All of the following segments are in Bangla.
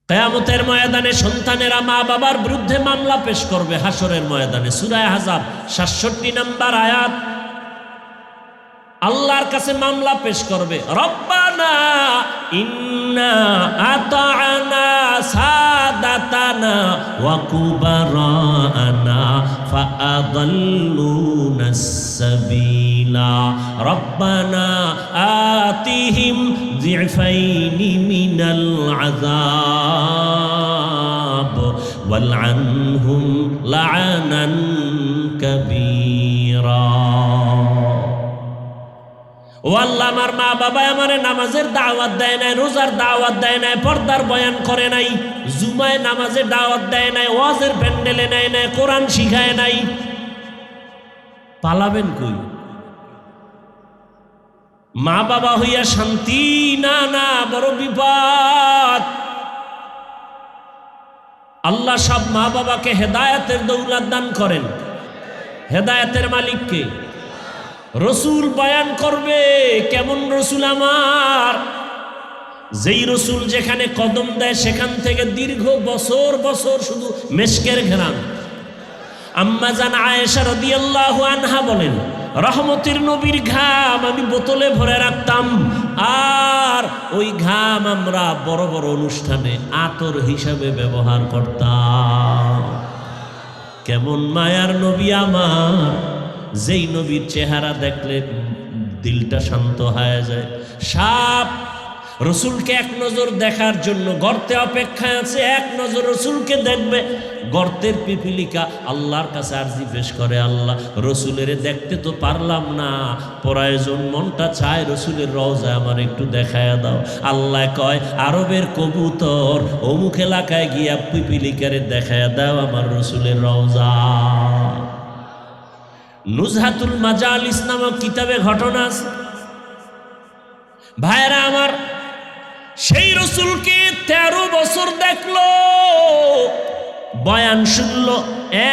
কিয়ামতের ময়দানে সন্তানেরা মা বাবার বিরুদ্ধে মামলা পেশ করবে। হাসরের ময়দানে সূরা আহজাব ৬৭ নম্বর আয়াত, আল্লাহর কাছে মামলা পেশ করবে। রব্বানা ইন্না আতা'না সাদাতানা ওয়া কুবারানা ফাআদাল্লুনাস সাবিলা রব্বানা আতিহিম যিফাইনি মিনাল আযাব ওয়ালআনহুম লা'নান কাবীরা। ও আল্লাহ, আমার মা বাবা আমারে নামাজের দাওয়াত দেয় নাই, রোজার দাওয়াত দেয় নাই, পর্দার বয়ান করে নাই, জুমায় নামাজের দাওয়াত দেয় নাই, ওয়াজের প্যান্ডেলে নেয় নাই, কোরআন শিখায় নাই, পালাবেন কই? মা বাবা হইয়া শান্তি না, না, বড় বিপদ। আল্লাহ সব মা বাবাকে হেদায়েতের দৌলত দান করেন। হেদায়েতের মালিককে রসুল বয়ান করবে। কেমন রসুল আমার? যেই রসুল যেখানে কদম দেয় সেখান থেকে দীর্ঘ বছর বছর শুধু মেশকের ঘ্রাণ। আম্মা জান আয়েশা রাদিয়াল্লাহু আনহা বলেন, রহমতের নবীর ঘাম আমি বোতলে ভরে রাখতাম, আর ওই ঘাম আমরা বড় বড় অনুষ্ঠানে আতর হিসাবে ব্যবহার করতাম। কেমন মায়ার নবী আমার, যেই নবীর চেহারা দেখলে দিলটা শান্ত হয়ে যায়। সাপ রসুলকে এক নজর দেখার জন্য গর্তে অপেক্ষায় আছে, এক নজর রসুলকে দেখবে। গর্তের পিপিলিকা আল্লাহর কাছে আরজি পেশ করে, আল্লাহ রসুলের দেখতে তো পারলাম না, প্রয়োজন মনটা চায় রসুলের রওজায় আমার একটু দেখায়া দাও। আল্লাহ কয়, আরবের কবুতর অমুক এলাকায় গিয়া পিপিলিকারে দেখায়া দাও আমার রসুলের রওজা। নুজহাতুল মাজালিস নামক কিতাবে ঘটনা আছে। ভাইরা আমার, সেই রসুলকে 13 বছর দেখলো, বয়ান শুনলো,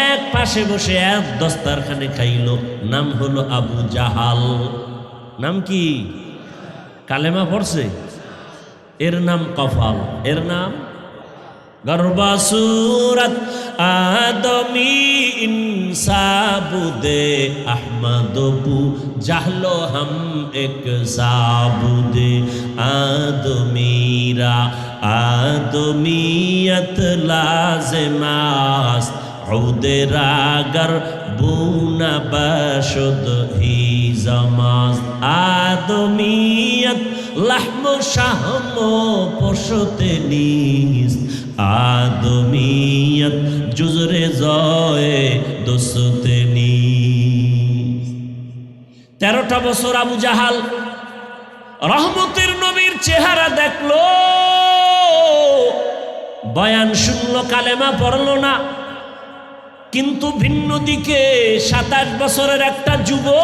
এক পাশে বসে এক দস্তারখানে খাইলো। নাম হলো আবু জাহাল। নাম কি? কালেমা পড়ছে। এর নাম কফাল, এর নাম গর্বা সুরত আদমি ইনসাবুদে আহমদবু জাহলো হাম এক সাবুদে আদমিরা আদমিয়ত লাজমাস উদেরাগর বুনা বশদ হি জামাজ আদমিয়ত লাহম শাহম পশতে নিস আদমিয়ত জুজরে জয়ে দোসতে নিস। 13টা বছর আবু জাহাল রহমতের নবীর চেহারা দেখলো, বয়ান শুনলো, কালেমা পড়লো না। কিন্তু ভিন্ন দিকে 27 বছরের একটা যুবক,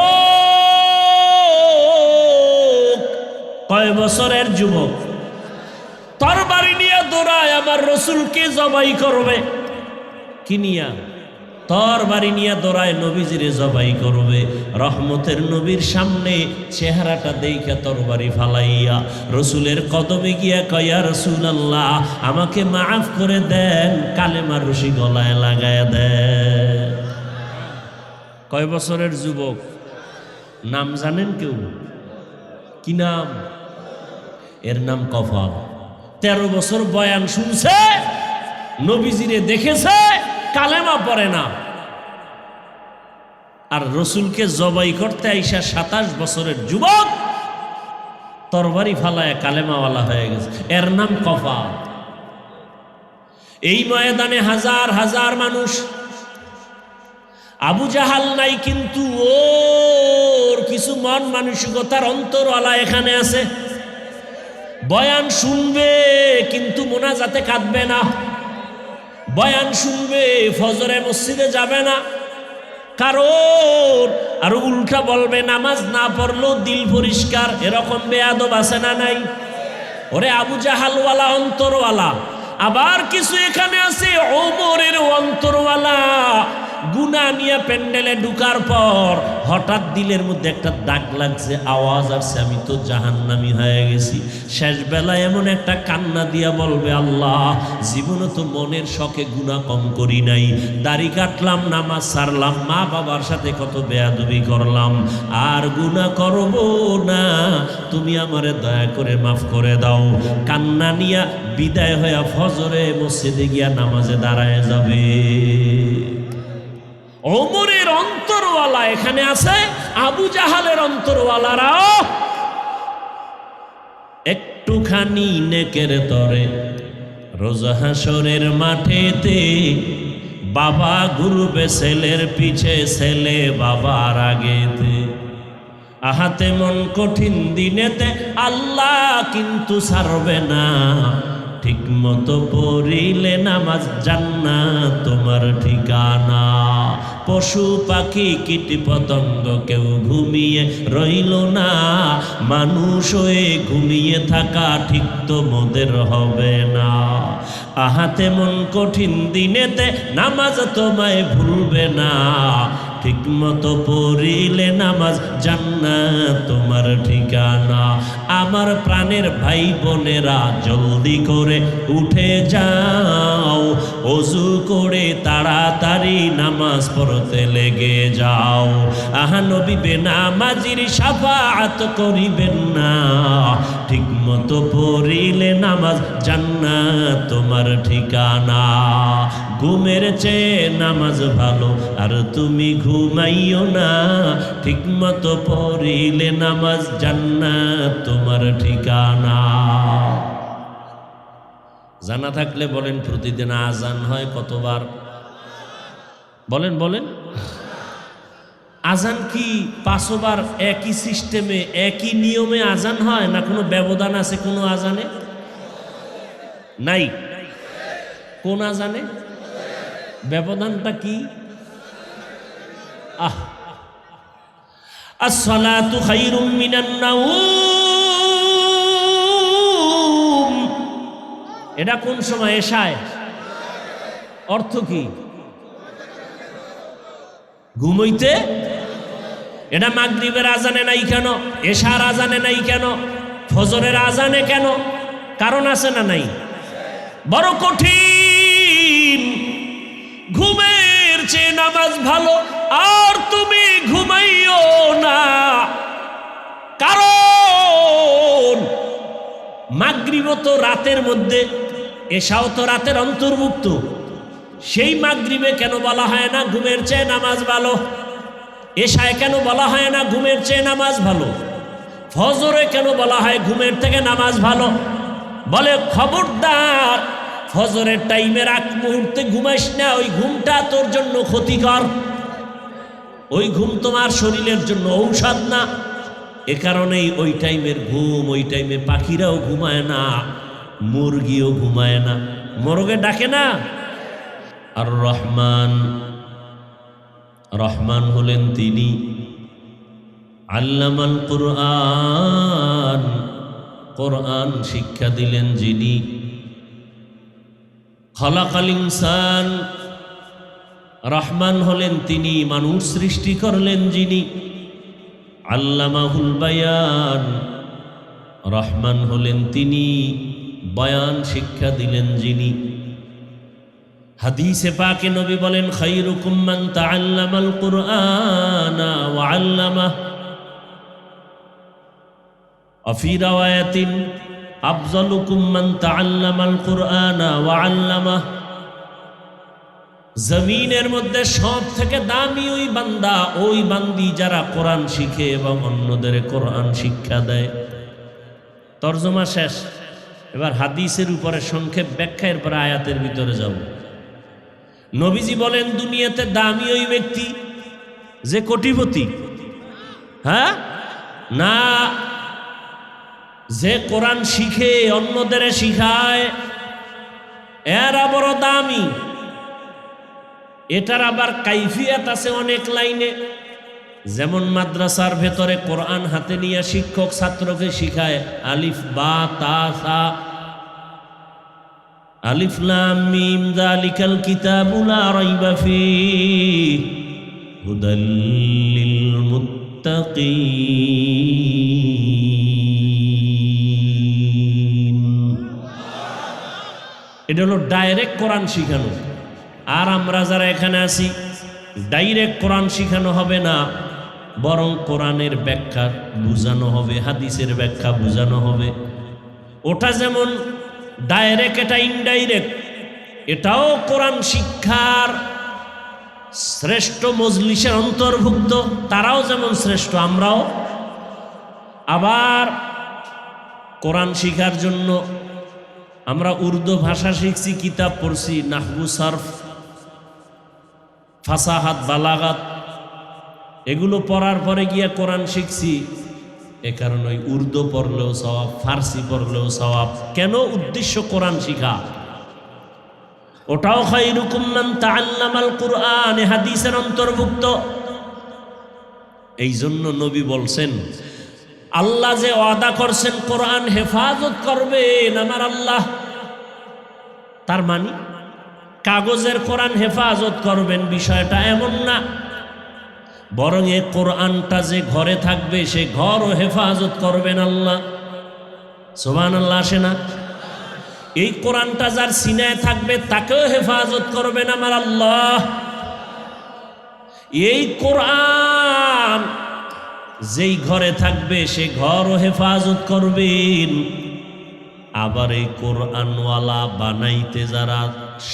কয় বছরের যুবক, তরবারি নিয়ে দৌড়ায় আমার রসুলকে জবাই করবে। কি নিয়া? তরবারি নিয়ে দৌড়ায় নবীজিরে জবাই করবে। রহমতের নবীর সামনে চেহারাটা দেইখা তরবারি ফালাইয়া রসুলের কদমে গিয়া কয়, ইয়া রাসূলুল্লাহ, আমাকে মাফ করে দেন, কালেমার রশি গলায় লাগায় দেন। কয় বছরের যুবক? নাম জানেন কেউ? কি নাম? এর নাম কফাল। 13 বছর বয়ান শুনছে, নবীজিরে দেখেছে, কালেমা পড়ে না। আর রসুলকে জবাই করতে আইসা 27 বছরের যুবক তরবারি ফালায় কালেমাওয়ালা হয়ে গেছে। এর নাম কফাল। এই ময়দানে হাজার হাজার মানুষ। আবু জাহাল নাই, কিন্তু ওর কিছু মন মানসিকতার অন্তরওয়ালা এখানে আছে। বয়ান শুনবে কিন্তু মোনাজাতে কাঁদবে না। বয়ান শুনবে, ফজরে মসজিদে যাবে না, কারণ আর উল্টা বলবে নামাজ না পড়লেও দিল পরিষ্কার। এরকম বেয়াদব আছে না নাই? ওরে আবু জাহালওয়ালা অন্তরওয়ালা। আবার কিছু এখানে আছে ওমরের অন্তরওয়ালা, গুনাহ নিয়ে প্যান্ডেলে ঢুকার পর হঠাৎ দিলের মধ্যে একটা দাগ লাগছে, আওয়াজ আসছে, আমি তো জাহান্নামী হয়ে গেছি। শেষ বেলায় এমন একটা কান্না দিয়া বলবে, আল্লাহ জীবনে তো মনের শখে গুনাহ কম করি নাই, দাড়ি কাটলাম, নামাজ ছাড়লাম, মা বাবার সাথে কত বেয়াদবি করলাম, আর গুনাহ করব না, তুমি আমারে দয়া করে মাফ করে দাও। কান্না নিয়া বিদায় হইয়া ফজরে মসজিদে গিয়া নামাজে দাঁড়ায় যাবে। ওমরের অন্তরওয়ালা এখানে আছে, আবু জাহালের অন্তরওয়ালারাও একটুখানি নেকের তরে রোজ হাসরের মাঠেতে বাবা ঘুরবে ছেলের পিছে, ছেলে বাবার আগেতে। আহাতে মন কঠিন দিনেতে আল্লাহ কিন্তু ছাড়বে না, ঠিক মতো পড়িলে নামাজ জান্নাত তোমার ঠিকানা। পশু পাখি কীট পতঙ্গ কেউ ঘুমিয়ে রইল না, মানুষ হয়ে ঘুমিয়ে থাকা ঠিক তো মোদের হবে না। আহাতে মন কঠিন দিনেতে নামাজ তোমায় ভুলবে না, ঠিক মতো পড়িলে নামাজ জান্নাত তোমার ঠিকানা। আমার প্রাণের ভাই বোনেরা জলদি করে উঠে যাও, ওযু করে তাড়াতাড়ি নামাজ পড়তে লেগে যাও। আহা নবী বেনামাজির শাফাআত করিবেন না, ঠিক মতো পড়িলে নামাজ জান্নাত তোমার ঠিকানা। ঘুমের চেয়ে নামাজ ভালো, আর তুমি ঘুমাইও না, ঠিক মতো পড়িলে নামাজ জান্নাত তোমার ঠিকানা। জানা থাকলে বলেন, প্রতিদিন আজান হয় কতবার? বলেন বলেন। আজান কি 5 বার একই সিস্টেমে একই নিয়মে আজান হয়, না কোনো ব্যবধান আছে কোনো আজানে? নাই। কোন আজানে ব্যবধানটা কি? আসসালাতু খায়রুম মিনান নাওম, এটা কোন সময়? এশায়। অর্থ কি? ঘুমাইতে। এটা মাগরিবের আজানে নাই কেন? এশার আজানে নাই কেন? ফজরের আজানে কেন? কারণ আছে না নাই? বড় কঠিন। ঘুমের চেয়ে নামাজ ভালো, আর তুমি ঘুমাইও না, কারণ মাগরিব তো রাতের মধ্যে, এশাও তো রাতের অন্তর্ভুক্ত। সেই মাগরিবে কেন বলা হয় না ঘুমের চেয়ে নামাজ ভালো? এশায় কেন বলা হয় না ঘুমের চেয়ে নামাজ ভালো? ফজরে কেন বলা হয় ঘুমের থেকে নামাজ ভালো? বলে খবরদার, ফজরের টাইমের আগ মুহূর্তে ঘুমাইস না, ওই ঘুমটা তোর জন্য ক্ষতিকর, ওই ঘুম তোমার শরীরের জন্য ঔষধ না। এ কারণেই ওই টাইমের ঘুম, ওই টাইমে পাখিরাও ঘুমায় না, মুরগিও ঘুমায় না, মোরগে ডাকে না। আর রহমান, রহমান হলেন তিনি আল্লামাল কুরআন, কোরআন শিক্ষা দিলেন যিনি। খলাকাল ইনসান, রহমান হলেন তিনি মানুষ সৃষ্টি করলেন যিনি। আল্লামাহুল বায়ান, রহমান হলেন তিনি বয়ান শিক্ষা দিলেন যিনি। হাদিসে পাকে নবী বলেন, খায়রুকুম মান তাআল্লামাল কুরআনা ওয়া আল্লামাহ, ফি রাওয়ায়াতিন আফজালুকুম মান তাআল্লামাল কুরআনা ওয়া আল্লামাহ। জমিনের মধ্যে সব থেকে দামি ওই বান্দা, ওই বান্দি যারা কোরআন শিখে এবং অন্যদের কোরআন শিক্ষা দেয়। তরজমা শেষ। এবার হাদিসের উপরে সংক্ষেপ ব্যাখ্যা, এরপর আয়াতের ভিতরে যাব। নবীজি বলেন, দুনিয়াতে দামি ওই ব্যক্তি যে কোটিপতি, হ্যাঁ না, যে কোরআন শিখে অন্যদের শিখায়, এরা বড় দামি। এটার আবার কাইফিয়াত আছে অনেক লাইনে। যেমন মাদ্রাসার ভেতরে কোরআন হাতে নিয়ে শিক্ষক ছাত্রকে শিখায় আলিফ বা তা সা, আলিফ লাম মিম যালিকাল কিতাবু লা রাইবা ফীহি হুদাল লিল মুত্তাকিন। এটা হলো ডাইরেক্ট কোরআন শিখানো। আর আমরা যারা এখানে আছি ডাইরেক্ট কোরআন শিখানো হবে না, বরং কোরআনের ব্যাখ্যা বুঝানো হবে, হাদিসের ব্যাখ্যা বুঝানো হবে। ওটা যেমন ডাইরেক্ট, এটা ইনডাইরেক্ট। এটাও কোরআন শিক্ষার শ্রেষ্ঠ মজলিসের অন্তর্ভুক্ত। তারাও যেমন শ্রেষ্ঠ, আমরাও। আবার কোরআন শিখার জন্য আমরা উর্দু ভাষা শিখছি, কিতাব পড়ছি, নাহবু, সারফ, ফাসাহাত, বালাগাত, এগুলো পড়ার পরে গিয়ে কোরআন শিখছি। এ কারণে ওই উর্দু পড়লেও সওয়াব, ফার্সি পড়লেও সওয়াব। কেন? উদ্দেশ্য কোরআন শিখা। ওটাও খায়রুকুম মান তাআল্লামাল কুরআন, হাদিসের অন্তর্ভুক্ত। এই জন্য নবী বলছেন, আল্লাহ যে ওয়াদা করছেন কোরআন হেফাজত করবেন আমার আল্লাহ, তার মানে কাগজের কোরআন হেফাজত করবেন বিষয়টা এমন না, বরং এই কোরআনটা যে ঘরে থাকবে সে ঘরও হেফাজত করবেন আল্লাহ। সুবহানাল্লাহ আসে না? এই কোরআনটা যার সিনায় থাকবে তাকেও হেফাজত করবেন আমার আল্লাহ। এই কোরআন যেই ঘরে থাকবে সে ঘরও হেফাজত করবেন। আবার এই কোরআনওয়ালা বানাইতে যারা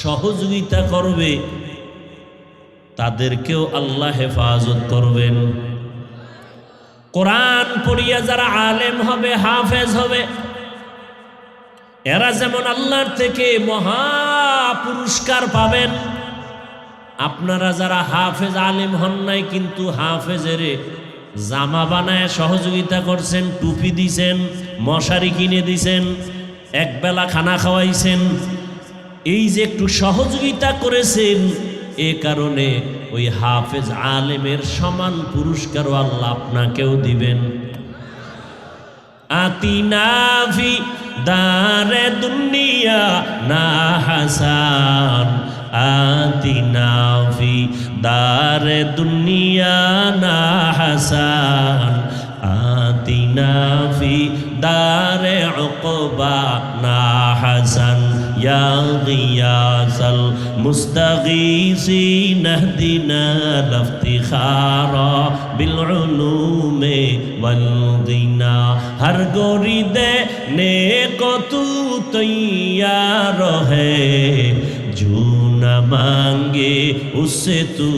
সহযোগিতা করবে তাদেরকেও আল্লাহ হেফাজত করবেন। কোরআন পড়িয়া যারা আলেম হবে, হাফেজ হবে, এরা যেমন আল্লাহর থেকে মহা পুরস্কার পাবেন। আপনারা যারা হাফেজ আলেম হন নাই কিন্তু হাফেজের জামা বানায় সহযোগিতা করছেন, টুপি দিছেন, মশারি কিনে দিছেন, একবেলা খানা খাওয়াইছেন, এই যে একটু সহযোগিতা করেছেন, এ কারণে ওই হাফেজ আলেমের সমান পুরস্কারও আল্লাহ আপনাকেও দিবেন। আতিনা ফি দারে দুনিয়া না হাসান, আতিনা ফি দারে দুনিয়া না হাসান, আতিনা ফি দারে উকবা না হাসান, ইয়া গিয়াসাল মুস্তাগীসিন ইহদিনা লিফতিখারা বিল উলুমে ওয়াল গিনা, হর গরিদে নেক তু তৈয়ার হে, जो न मांगे उससे तू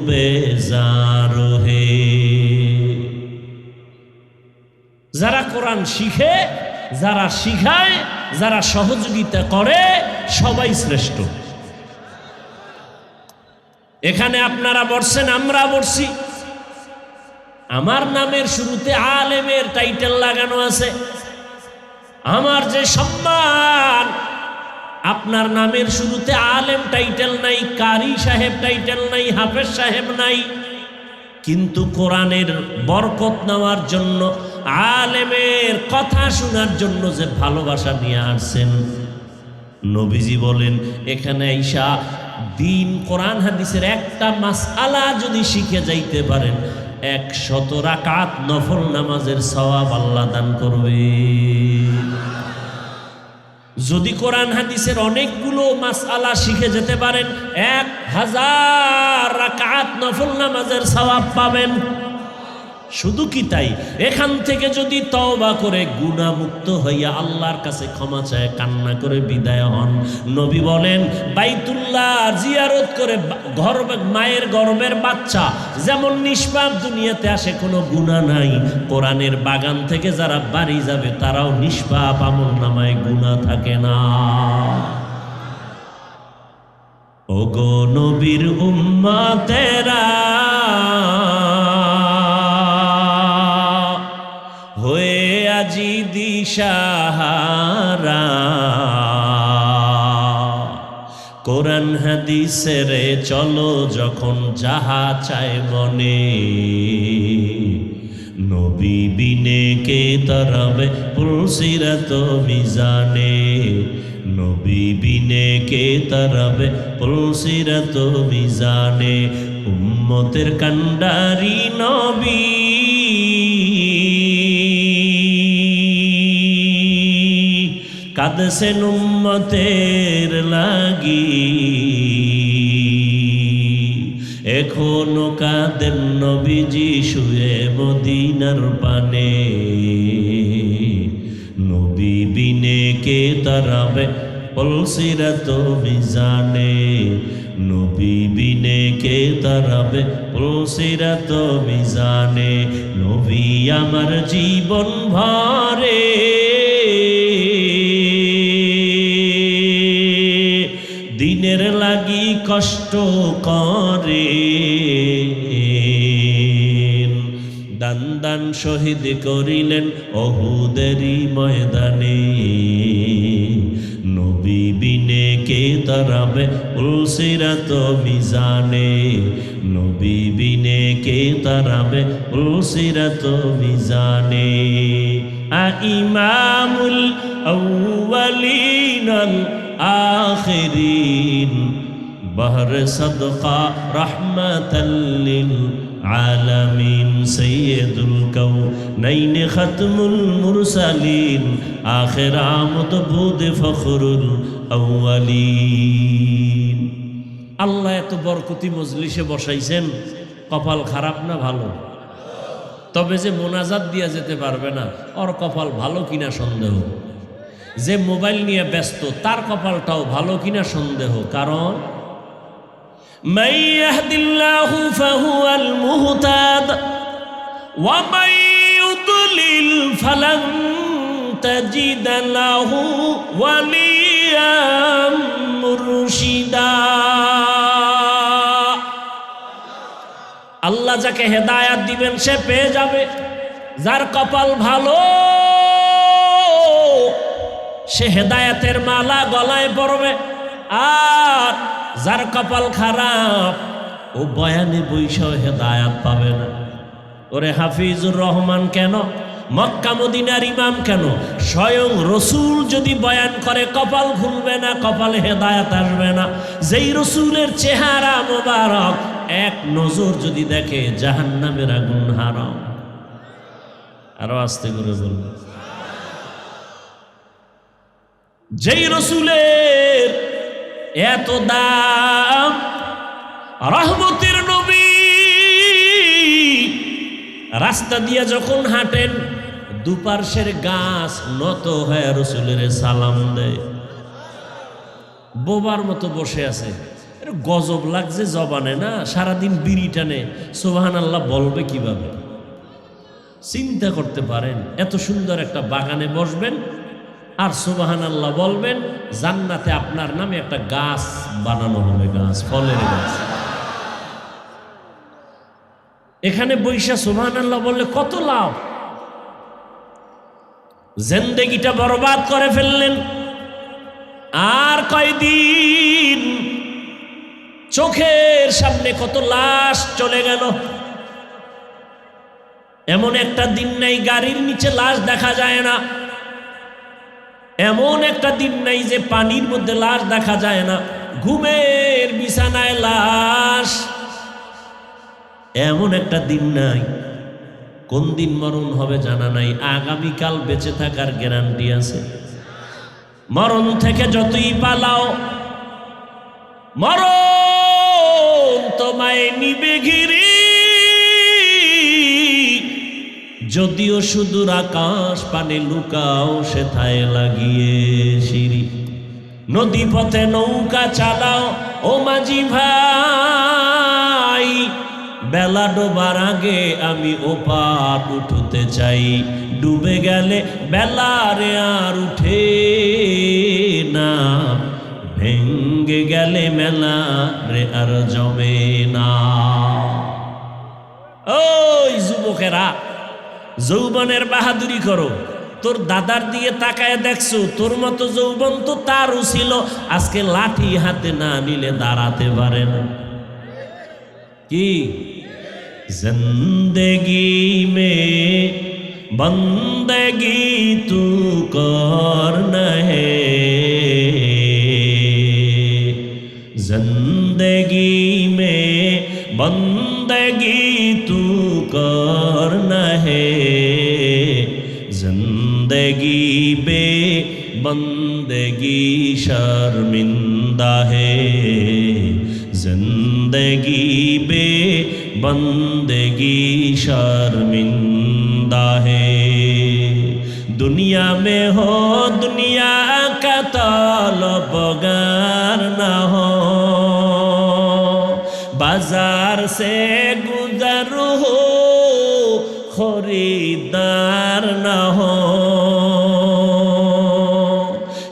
बेजार है। যারা কোরআন শিখে, যারা শিখায়, যারা সহযোগিতা করে, সবাই শ্রেষ্ঠ। এখানে আপনারা বলছেন, আমরা বলছি, আমার নামের শুরুতে আলেমের টাইটেল লাগানো আছে। আমার যে সম্মান, আপনার নামের শুরুতে আলেম টাইটেল নাই, কারি সাহেব টাইটেল নাই, হাফেজ সাহেব নাই, কিন্তু কোরআনের বরকত নেওয়ার জন্য, আলেমের কথা শোনার জন্য যে ভালোবাসা নিয়ে আসছেন। নবীজি বলেন, এখানে আইসা দিন কোরআন হাদিসের একটা মাসআলা যদি শিখে যাইতে পারেন, 100 রাকাত নফল নামাজের সওয়াব আল্লাহ দান করবে। যদি কোরআন হাদিসের অনেকগুলো মাসআলা শিখে যেতে পারেন, 1000 রাকাত নফল নামাজের সওয়াব পাবেন। শুধু কি তাই, এখান থেকে যদি তওবা করে গুনাহমুক্ত হইয়া আল্লাহর কাছে ক্ষমা চায়, কান্না করে বিদায় হন, নবী বলেন বাইতুল্লাহ জিয়ারত করে মায়ের গর্ভের বাচ্চা যেমন নিষ্পাপ দুনিয়াতে আসে, কোনো গুনাহ নাই, কোরআনের বাগান থেকে যারা বাড়ি যাবে তারাও নিষ্পাপ, আমলনামায় গুনাহ থাকে না। ওগো নবীর উম্মতেরা, হয়ে আজি দিশাহারা, কোরআন হাদিসের চলো যখন যাহা চায় মনে, নবী বিনে কে তরবে পুলসিরাত মিজানে, নবী বিনে কে তারাবে পুলসিরাত মিজানে উম্মতের কান্ডারি নবী কাঁদছেন উম্মতের লাগি এখনো কাঁদেন নবীজি শুয়ে মদিনার পানে নবী বিনে কে তারাবে পুলসিরাত মিজানে নবী বিনে কে তারাবে পুলসিরাত মিজানে নবী আমার জীবন ভরে দিনের লাগি কষ্ট করে দান দান শহীদ করিলেন অহুদেরই ময়দানে নবী বিনে কে তারাবে পুলসিরাত মিজানে নবী বিনে কে তারাবে পুলসিরাত মিজানে ইমামুল আউয়ালিন আল আখিরিন বহর সদকা রহমাতাল লিল আলামিন সৈয়দুল কাউনাইন খতমুল মুরসালিন আখির আমদ বুদ ফখরুল আউয়ালিন। আল্লাহ এত বরকতি মজলিসে বসাইছেন, কপাল খারাপ না ভালো? তবে যে মোনাজাত দিয়া যেতে পারবে না ওর কপাল ভালো কিনা সন্দেহ। যে মোবাইল নিয়ে ব্যস্ত তার কপালটাও ভালো কিনা সন্দেহ। কারণ মান ইয়াহদিল্লাহু ফাহুয়াল মুহতাদ ওয়া মান ইউদ্লিল ফালান তাজিদ লাহু ওয়ালিয়াম মুরশিদা। আল্লাহ যাকে হেদায়াত দিবেন সে পেয়ে যাবে, যার কপাল ভালো সে হেদায়াতের মালা গলায় পড়বে, আর যার কপাল খারাপ ও বয়ানে বৈশাও হেদায়াত পাবে না। ওরে হাফিজুর রহমান কেন, মক্কা মদিনার ইমাম কেন, স্বয়ং রসুল যদি বয়ান করে কপাল খুলবে না, কপালে হেদায়াত আসবে না। যেই রসুলের চেহারা মোবারক এক নজর যদি দেখে জাহান্নামের আগুন হারাম। আরো আস্তে করে বলবে, যেই রসুলের এত দাম, রহমতের নবী রাস্তা দিয়ে যখন হাঁটেন দুপার্শ্বের গাছ নত হয়ে রসুলের সালাম দেয়। বোবার মতো বসে আছে, গজব লাগছে জবানে না, সারাদিন বিড়ি টানে, সুবহানাল্লাহ বলবে কিভাবে? চিন্তা করতে পারেন, এত সুন্দর একটা বাগানে বসবেন আর সুবহানাল্লাহ বলবেন, জান্নাতে আপনার নামে একটা গাছ বানানো হবে, গাছ, ফলের গাছ। এখানে বৈশা সুবহানাল্লাহ বললে কত লাভ। জিন্দেগিটা বরবাদ করে ফেললেন। আর কয়দিন চোখের সামনে কত লাশ চলে গেল। এমন একটা দিন নাই গাড়ির নিচে লাশ দেখা যায় না, এমন একটা দিন নাই যে পানির মধ্যে লাশ দেখা যায় না, ঘুমের বিছানায় লাশ, এমন একটা দিন নাই। কোন দিন মরণ হবে জানা নাই, আগামীকাল বেঁচে থাকার গ্যারান্টি আছে। মরণ থেকে যতই পালাও মরণ তোমায় নিবে ঘিরি, যদিও সুদূর আকাশ পানে লুকাও সেথায় লাগিয়ে সিঁড়ি। নদী পথে নৌকা চালাও ও মাঝি ভাই, বেলা ডোবার আগে আমি ওপার উঠতে চাই। ডুবে গেলে বেলারে আর উঠে না, ভেঙ্গে গেলে মেলা রে আর জমে না। ওই যুবকেরা, যৌবনের বাহাদুরি করো। তোর দাদার দিয়ে তাকায় দেখছো, তোর মতো যৌবন তো তারও ছিল, আজকে লাঠি হাতে না নিলে দাঁড়াতে পারে না। কি জিন্দেগি মে বন্দেগি তু করনা হে, जिंदगी में बंदगी तू करना है, जिंदगी बे बंदगी शर्मिंदा है, जिंदगी बे बंदगी शर्मिंदा है। दुनिया में हो दुनिया का तलबगार ना हो, बाजार से गुजर हो खरीदार ना हो।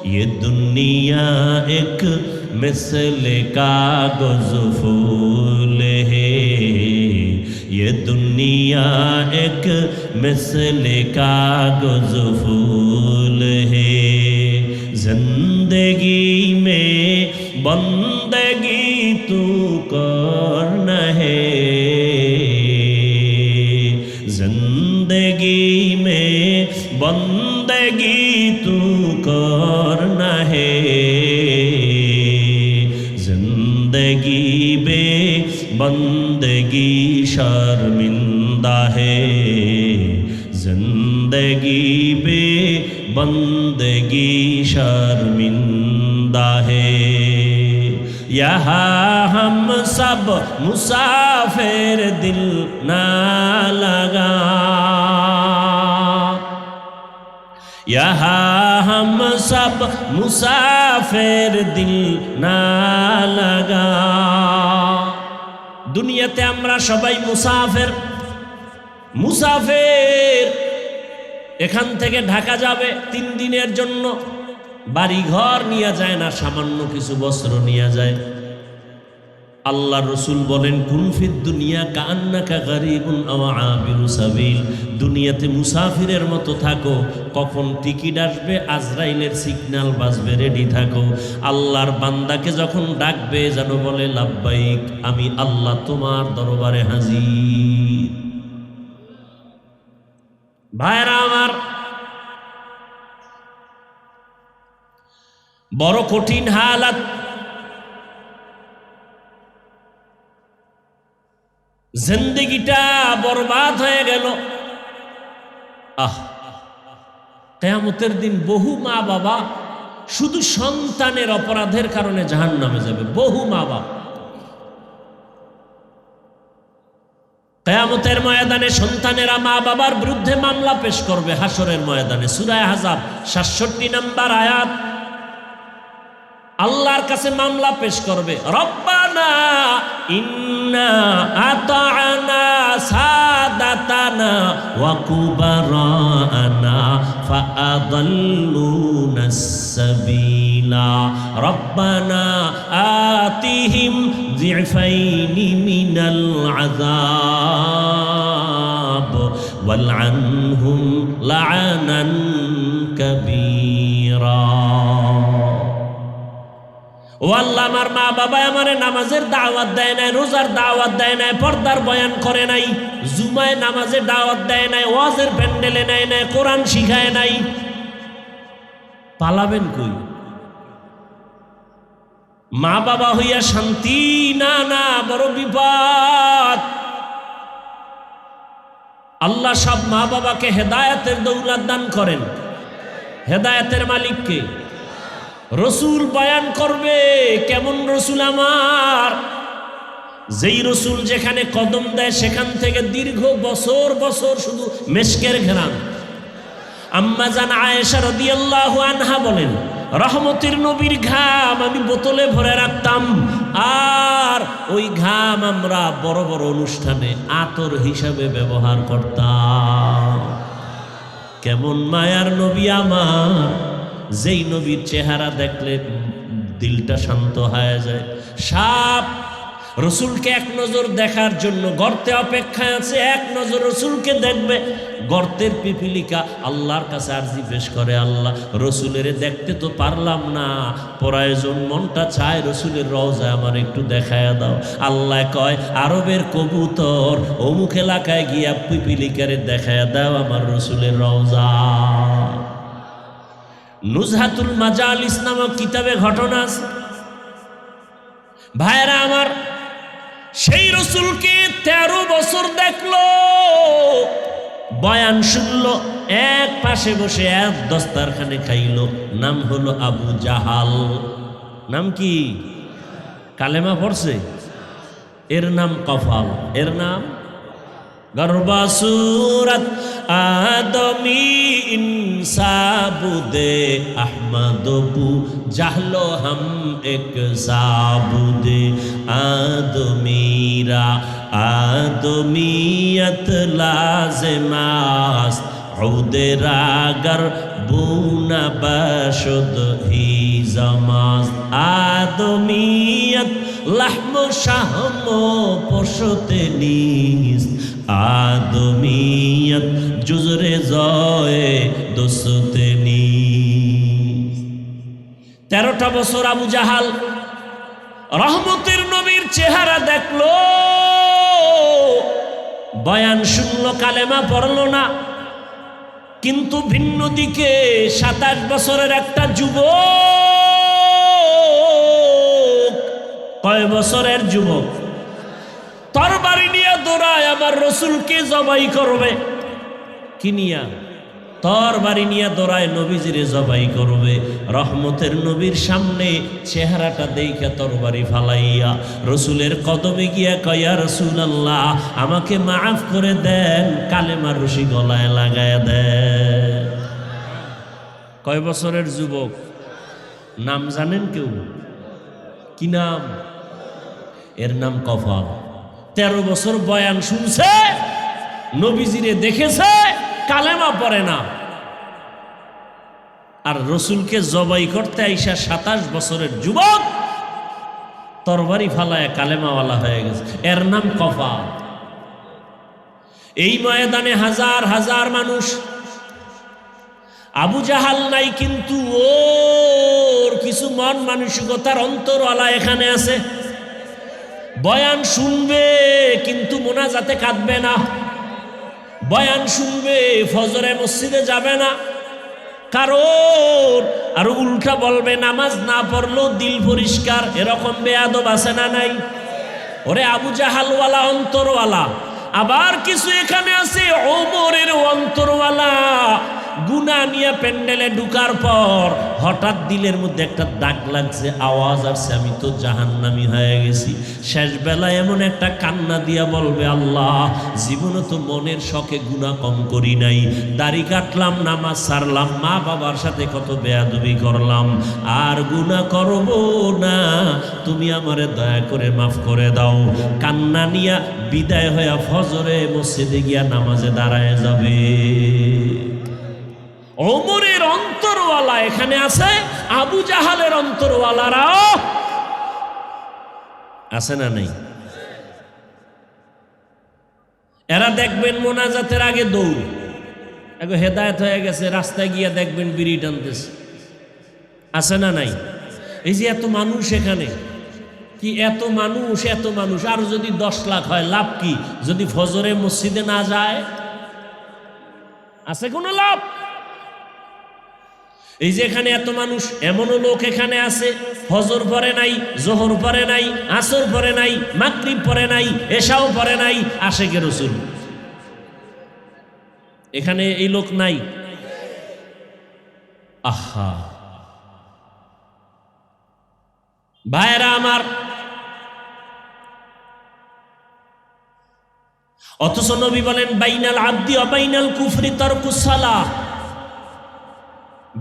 ये दुनिया एक मिसल कागज फूल है, ये दुनिया एक मिसल कागज फूल है। जिंदगी में बंदगी तू करना है, जिंदगी में बंदगी तू करना है, जिंदगी बे बंदगी शर्मिंदा है, जिंदगी बे बंदगी शर्मिंदा है। यहाँ हम सब मुसाफिर दिल ना लगा, यहाँ हम सब मुसाफिर दिल ना लगा। দুনিয়াতে আমরা সবাই মুসাফির, মুসাফির। এখান থেকে ঢাকা যাবে 3 দিনের জন্য, বাড়ি ঘর নিয়ে যায় না, সামান্য কিছু বস্ত্র নিয়ে যায়। আল্লাহ রসুল বলেন কুন ফিদ দুনিয়া কান্নাকা গরিবুন আও আবিরু সাবিল, দুনিয়াতে মুসাফিরের মতো থাকো, কখন টিকিট আসবে আজরাইলের সিগন্যাল বাজবে, রেডি থাকো। আল্লাহর বান্দাকে যখন ডাকবে যেন বলে লাব্বাইক, আমি আল্লাহ তোমার দরবারে হাজির। ভাইরা আমার, বড় কঠিন হালাত। জিন্দেগিটা বরবাদ হয়ে গেল। কিয়ামতের দিন বহু মা বাবা শুধু সন্তানের অপরাধের কারণে জাহান্নামে যাবে, বহু মা বাবা। কিয়ামতের ময়দানে সন্তানেরা মা বাবার বিরুদ্ধে মামলা পেশ করবে হাসরের ময়দানে। সূরা আহজাব 67 নম্বর আয়াত। আল্লাহর কাছে মামলা পেশ করবে, রব্বানা ইন্না আতা'না সাদাতানা ওয়া কুবারানা ফাআদাল্লুনাস সাবিলা রব্বানা আতিহিম যিফাইনি মিনাল আযাব ওয়ালআনহুম লা'নান কাবীরা। ও আল্লাহ, আমার মা বাবা আমারে নামাজের দাওয়াত দেয় নাই, রোজার দাওয়াত দেয় নাই, পর্দার বয়ান করে নাই, জুমায় নামাজের দাওয়াত দেয় নাই, ওয়াজের প্যান্ডেলে নেয় নাই, কোরআন শিখায় নাই। পালাবেন কই? মা বাবা হইয়া শান্তি না, না, বড় বিপদ। আল্লাহ সব মা বাবাকে হেদায়েতের দৌলত দান করেন। হেদায়েতের মালিককে রসুল বয়ান করবে। কেমন রসুল আমার? যেই রসুল যেখানে কদম দেয় সেখান থেকে দীর্ঘ বছর বছর শুধু মেশকের ঘেরান। আম্মা জান আয়েশা রাদিয়াল্লাহু আনহা বলেন, রহমতের নবীর ঘাম আমি বোতলে ভরে রাখতাম, আর ওই ঘাম আমরা বড় বড় অনুষ্ঠানে আতর হিসাবে ব্যবহার করতাম। কেমন মায়ার নবী আমার, যেই নবীর চেহারা দেখলে দিলটা শান্ত হয়ে যায়। সাপ রসুলকে এক নজর দেখার জন্য গর্তে অপেক্ষায় আছে, এক নজর রসুলকে দেখবে। গর্তের পিপিলিকা আল্লাহর কাছে আরজি পেশ করে, আল্লাহ রসুলের দেখতে তো পারলাম না, প্রয়োজন মনটা চায় রসুলের রওজা আমার একটু দেখায় দাও। আল্লাহ কয়, আরবের কবুতর অমুক এলাকায় গিয়া পিপিলিকারে দেখায় দাও আমার রসুলের রওজা। নুজহাতুল মাজালিস নামক কিতাবে ঘটনা আছে। ভাইরা আমার, সেই রসুলকে 13 বছর দেখলো, বয়ান শুনলো, এক পাশে বসে এক দস্তারখানে খাইল। নাম হলো আবু জাহাল। নাম কি? কালেমা পড়ছে? এর নাম কফাল, এর নাম গর্বাসুরত আদমি ইনসাবুদে আহমদবু জাহলো হাম এক সাবুদে আদমিরা আদমিয়ত লাজমাস উদেরাগর বুনা বশদ হি জামাস আদমিয়ত লাহম শাহম পশতে নিস আদমিয়ত জুজরে জয়ে দোসতে নিস। 13টা বছর আবু জাহাল রহমতের নবীর চেহারা দেখলো, বয়ান শুনলো, কালেমা পড়লো না। কিন্তু ভিন্ন দিকে 27 বছরের একটা যুবক, কয় বছরের যুবক, তরবারি নিয়ে দৌড়ায় আমার রসুলকে জবাই করবে। কি নিয়া? তরবারি নিয়ে দৌড়ায় নবীজিরে জবাই করবে। রহমতের নবীর সামনে চেহারাটা দেখে তরবারি ফালাইয়া রসুলের কদমে গিয়া কয়, ইয়া রাসূলুল্লাহ, আমাকে মাফ করে দেন, কালেমার রশি গলায় লাগায় দেন। কয় বছরের যুবক? নাম জানেন কেউ? কি নাম? এর নাম কফাল। 13 বছর বয়ান শুনছে, নবীজিরে দেখেছে, কালেমা পড়ে না। আর রসুলকে জবাই করতে আইসা 27 বছরের যুবক তরবারি ফালায় কালেমাওয়ালা হয়ে গেছে। এর নাম কফাল। এই ময়দানে হাজার হাজার মানুষ। আবু জাহাল নাই, কিন্তু ওর কিছু মন মানসিকতার অন্তরওয়ালা এখানে আছে। বয়ান শুনবে কিন্তু মোনাজাতে কাঁদবে না। বয়ান শুনবে, ফজরে মসজিদে যাবে না, কারণ আর উল্টা বলবে নামাজ না পড়লেও দিল পরিষ্কার। এরকম বেয়াদব আছে না নাই? ওরে আবু জাহালওয়ালা অন্তরওয়ালা। আবার কিছু এখানে আছে ওমরের অন্তরওয়ালা। গুনাহ নিয়ে প্যান্ডেলে ঢুকার পর হঠাৎ দিলের মধ্যে একটা দাগ লাগছে, আওয়াজ আসছে, আমি তো জাহান্নামী হয়ে গেছি। শেষ বেলায় এমন একটা কান্না দিয়া বলবে, আল্লাহ, জীবনে তো মনের শখে গুনাহ কম করি নাই, দাড়ি কাটলাম, নামাজ ছাড়লাম, মা বাবার সাথে কত বেয়াদবি করলাম, আর গুনাহ করব না, তুমি আমারে দয়া করে মাফ করে দাও। কান্না নিয়া বিদায় হইয়া ফজরে মসজিদে গিয়া নামাজে দাঁড়ায় যাবে। ওমরের অন্তরওয়ালা এখানে আছে, আবু জাহালের অন্তরওয়ালারাও আছে না নাই? এরা দেখবেন মোনাজাতের আগে দৌড়, এখন হেদায়েত হয়ে গেছে, রাস্তায় গিয়া দেখবেন বিড়ি টানতেছে। আছে না নাই? এই যে এত মানুষ এখানে, কি এত মানুষ, এত মানুষ, আর যদি 10 লাখ হয় লাভ কি? যদি ফজরে মসজিদে না যায়, আছে কোনো লাভ? এই যে এখানে এত মানুষ, এমনও লোক এখানে আছে ফজর পড়ে নাই, জোহর পড়ে নাই, আসর পড়ে নাই, মাগরিব পড়ে নাই, এশাও পড়ে নাই, আশেকে রসুল। এখানে এই লোক নাই? আহা ভাইরা আমার, অথচ নবী বলেন, বাইনাল আবদি ওয়া বাইনাল কুফরি তারকুস সালাহ।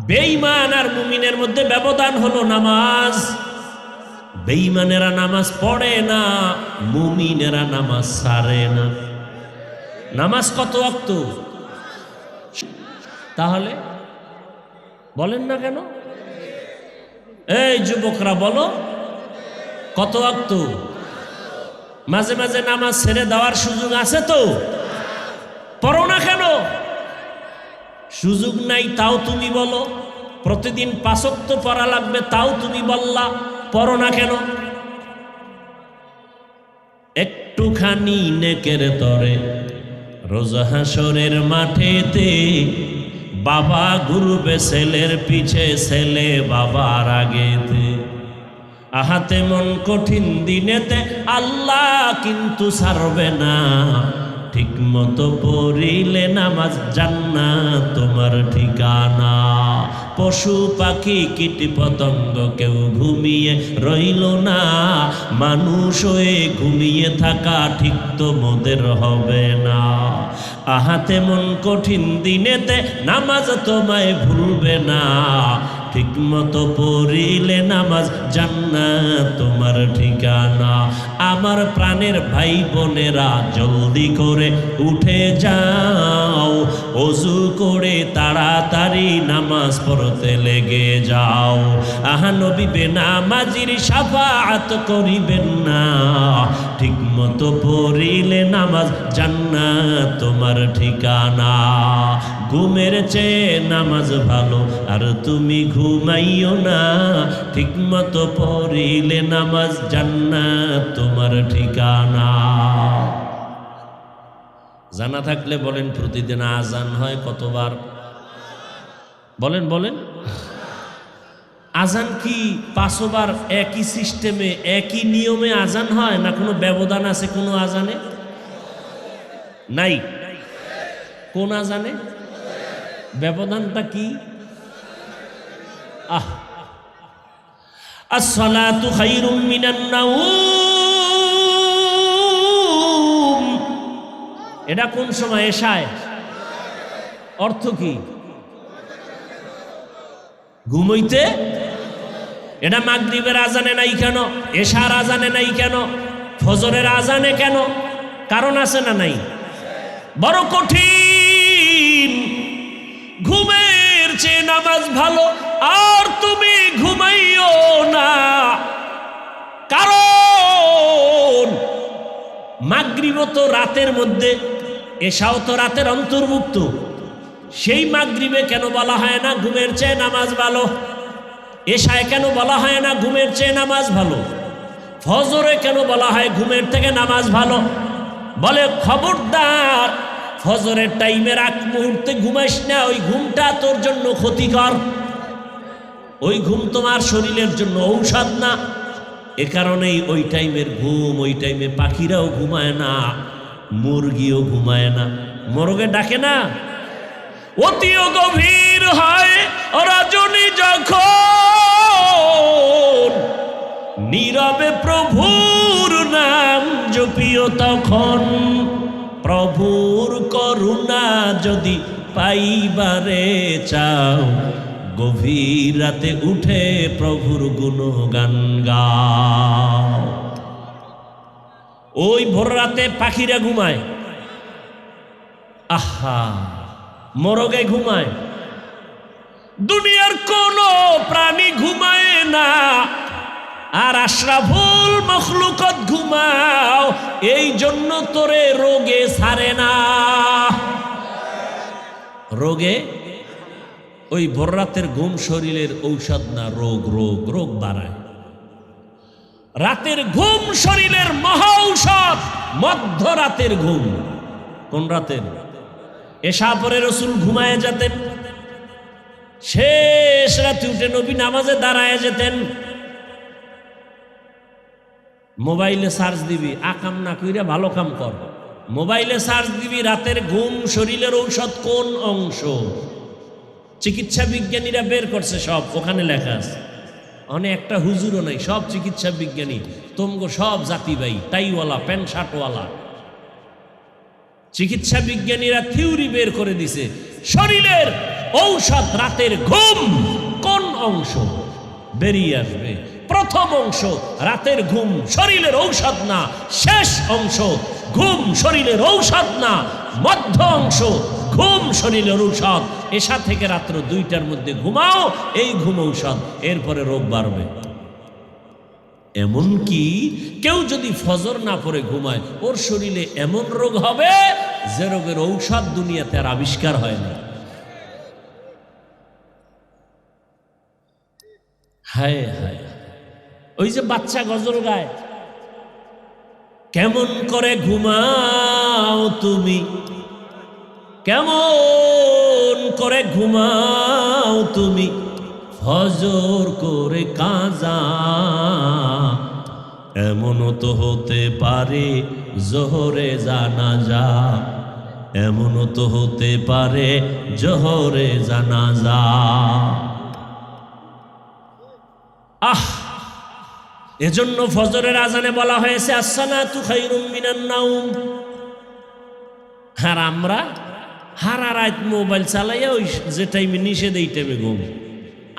বেঈমান আর মুমিনের মধ্যে ব্যবধান হলো নামাজ। বেঈমানেরা নামাজ পড়ে না, মুমিনেরা নামাজ ছাড়ে না। নামাজ কত ওয়াক্ত? তাহলে বলেন না কেন? এই যুবকরা বলো, কত ওয়াক্ত? মাঝে মাঝে নামাজ ছেড়ে দেওয়ার সুযোগ আছে তো? পড়ো না কেন? সুযোগ নাই তাও তুমি বলো। প্রতিদিন 5 ওয়াক্ত পড়া লাগবে তাও তুমি বললা, পড়ো না কেন? একটুখানি নেকের তরে রোজ হাসরের মাঠেতে বাবা ঘুরবে ছেলের পিছে, ছেলে বাবার আগেতে। আহাতে মন কঠিন দিনেতে আল্লাহ কিন্তু ছাড়বে না। ঠিক মতো পড়িলে নামাজ জান্নাত তোমার ঠিকানা। পশু পাখি কীট পতঙ্গ কেউ ঘুমিয়ে রইল না। মানুষ হয়ে ঘুমিয়ে থাকা ঠিক তো মোদের হবে না। আহাতে মন কঠিন দিনেতে নামাজ তোমায় ভুলবে না। ঠিক মতো পড়িলে নামাজ জান্নাত তোমার ঠিকানা। আমার প্রাণের ভাই বোনেরা জলদি করে উঠে যাও, ওযু করে তাড়াতাড়ি নামাজ পড়তে লেগে যাও। আহা নবী বেনামাজির শাফাআত করিবেন না। ঠিক মতো পড়িলে নামাজ জান্নাত তোমার ঠিকানা। ঘুমের চেয়ে নামাজ ভালো আর তুমি ঘুমাইও না। ঠিক মতো পড়িলে নামাজ জান্নাত তোমার ঠিকানা। জানা থাকলে বলেন প্রতিদিন আজান হয় কতবার? বলেন বলেন। আজান কি 5 বার একই সিস্টেমে একই নিয়মে আজান হয়, না কোনো ব্যবধান আছে কোনো আজানে? নাই। কোন আজানে ব্যবধানটা কি? আসসালাতু খায়রুম মিনান নাওম, এটা কোন সময়? এশায়। অর্থ কি? ঘুমাইতে। এটা মাগরিবের আজানে নাই কেন? এশার আজানে নাই কেন? ফজরের আজানে কেন? কারণ আছে না নাই? বড় কঠিন। ঘুমের চেয়ে নামাজ ভালো আর তুমি ঘুমাইও না। কারণ মাগরিব তো রাতের মধ্যে, এশাও তো রাতের অন্তর্ভুক্ত। সেই মাগরিবে কেন বলা হয় না ঘুমের চেয়ে নামাজ ভালো? এশায় কেন বলা হয় না ঘুমের চেয়ে নামাজ ভালো? ফজরে কেন বলা হয় ঘুমের থেকে নামাজ ভালো? বলে খবরদার, ফজরের টাইমের আগ মুহূর্তে ঘুমাইস না, ওই ঘুমটা তোর জন্য ক্ষতিকর। ওই ঘুম তোমার শরীরের জন্য ঔষধ না। এ কারণেই ওই টাইমের ঘুম, ওই টাইমে পাখিরাও ঘুমায় না, মুরগিও ঘুমায় না। মোরগে ডাকে না? অতিও গভীর হয় রজনী যখন, নীরবে প্রভুর নাম জপিও তখন। প্রভুর করুণা যদি পাইবারে চাও, গভীর রাতে উঠে প্রভুর গুণগান গাও। ওই ভোর রাতে পাখিরা ঘুমায়, আহা মোরগে ঘুমায়। দুনিয়ার কোন প্রাণী ঘুমায় না। আর আশরাফুল মখলুকত ঘুমাও, এই জন্য তোরে রোগে ছাড়ে না। রোগে ওই ভোর রাতের ঘুম শরীরের ঔষধ না, রোগ রোগ রোগ বাড়ায়। রাতের ঘুম শরীরের মহা ঔষধ। মধ্যরাতের ঘুম কোন রাতের? এশা পরে রসুল ঘুমায় যেতেন, শেষ রাতে উঠে নবী নামাজে দাঁড়ায় যেতেন। মোবাইলে সার্চ দিবি, আকাম না কইরা ভালো কাম কর। মোবাইলে সার্চ দিবি রাতের ঘুম শরীরের ঔষধ কোন অংশ। চিকিৎসা বিজ্ঞানীরা বের করছে সব, ওখানে লেখা আছে। অনেক একটা হুজুরও নাই, সব চিকিৎসা বিজ্ঞানী। তোমগো সব জাতি ভাই, টাইওয়ালা প্যান্ট শার্টওয়ালা। চিকিৎসা বিজ্ঞানীরা থিওরি বের করে দিছে শরীরের ঔষধ রাতের ঘুম কোন অংশ। বেরিয়ে আসবে প্রথম অংশ রাতের ঘুম শরীরের ঔষধ না, শেষ অংশ ঘুম শরীরের ঔষধ না, মধ্য অংশ ঘুম শরীরের ঔষধ। এশা থেকে রাত্র 2টার মধ্যে ঘুমাও, এই ঘুম ঔষধ। এরপরে রোগ বাড়বে। এমনকি কেউ যদি ফজর না পড়ে ঘুমায়, ওর শরীরে এমন রোগ হবে যে রোগের ঔষধ দুনিয়াতে আর আবিষ্কার হয় না। হায় হায়, ওই যে বাচ্চা গজল গায়, কেমন করে ঘুমাও তুমি, কেমন করে ঘুমাও তুমি, হজর করে কাজা, এমনও তো হতে পারে জোহরে জানাজা, এমনও তো হতে পারে জোহরে জানাজা। এজন্য ফজরের আজানে বলা হয়েছে আসসালাতু খায়রুম মিনান নাওম। আর আমরা হারা রাত মোবাইল চালাইয়া ওই যে টাইমে নিষেধ এই টাইমে ঘুম।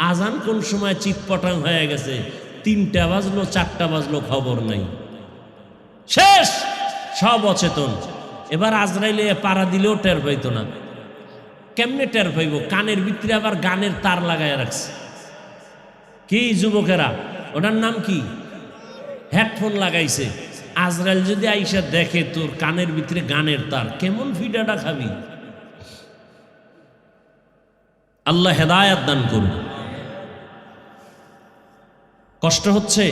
আজান কোন সময় চিৎপটাং হয়ে গেছে, 3টা বাজলো 4টা বাজলো খবর নাই, শেষ সব অচেতন। এবার আজরাইলে পাড়া দিলেও টের পাইতো না। কেমনে টের পাইব? কানের ভিতরে আবার গানের তার লাগাইয়া রাখছে। কি যুবকেরা, ওটার নাম কি? হেডফোন লাগাইছে। আজরাইল যদি আইসা দেখে তোর কানের ভিতরে গানের তার, কেমন ফিডাটা খাবি? আল্লাহ হেদায়াত দান করুন। কষ্ট হচ্ছে?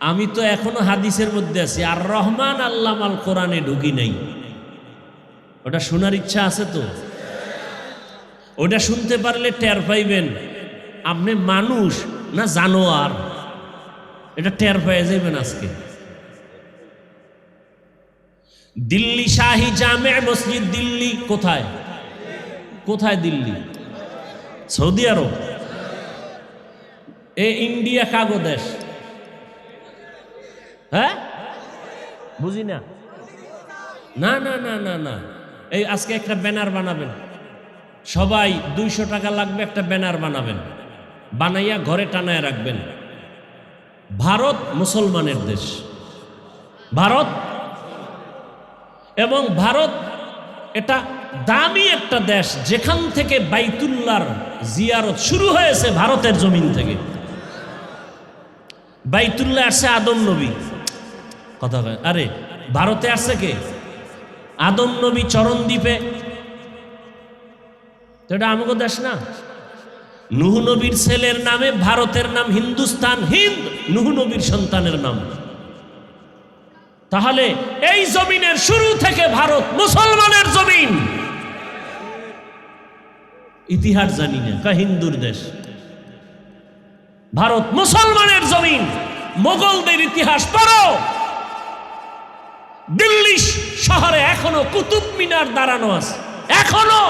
আমি তো এখনো হাদিসের মধ্যে আছি, আর রহমান আল্লামাল কোরআনে ঢুকি নাই। ওটা শোনার ইচ্ছা আছে তো? ওটা শুনতে পারলে টের পাইবেন আপনি মানুষ না জানোয়ার, এটা টের পেয়ে যাবেন আজকে। দিল্লি শাহী জামে মসজিদ, দিল্লি কোথায়? কোথায় দিল্লি? সৌদি আরব। এ ইন্ডিয়া কাগো দেশ? হ্যাঁ, বুঝি না। না না না না না, এই আজকে একটা ব্যানার বানাবেন সবাই, 200 টাকা লাগবে, একটা ব্যানার বানাবেন, বানাইয়া ঘরে টানায় রাখবেন। ভারত মুসলমানের দেশ, ভারত। এবং ভারত এটা দামি একটা দেশ, যেখান থেকে বাইতুল্লাহর জিয়ারত শুরু হয়েছে ভারতের জমিন থেকে। বাইতুল্লাহ আসছে আদম নবী, কথা হয়। আরে ভারতে আসছে কে? আদম নবী চরণদ্বীপে। তো এটা আমাকে দেশ না? নূহ নবীর ছেলের নামে ভারতের নাম হিন্দুস্তান, হিন্দ নূহ নবীর সন্তানের নাম। তাহলে এই জমিনের শুরু থেকে ভারত মুসলমানের জমিন। ইতিহাস জানি না, কা হিন্দুর দেশ। ভারত মুসলমানের জমিন। মোগলদের ইতিহাস পড়ো। দিল্লি শহরে এখনো কুতুব মিনার দাঁড়ানো আছে, এখনো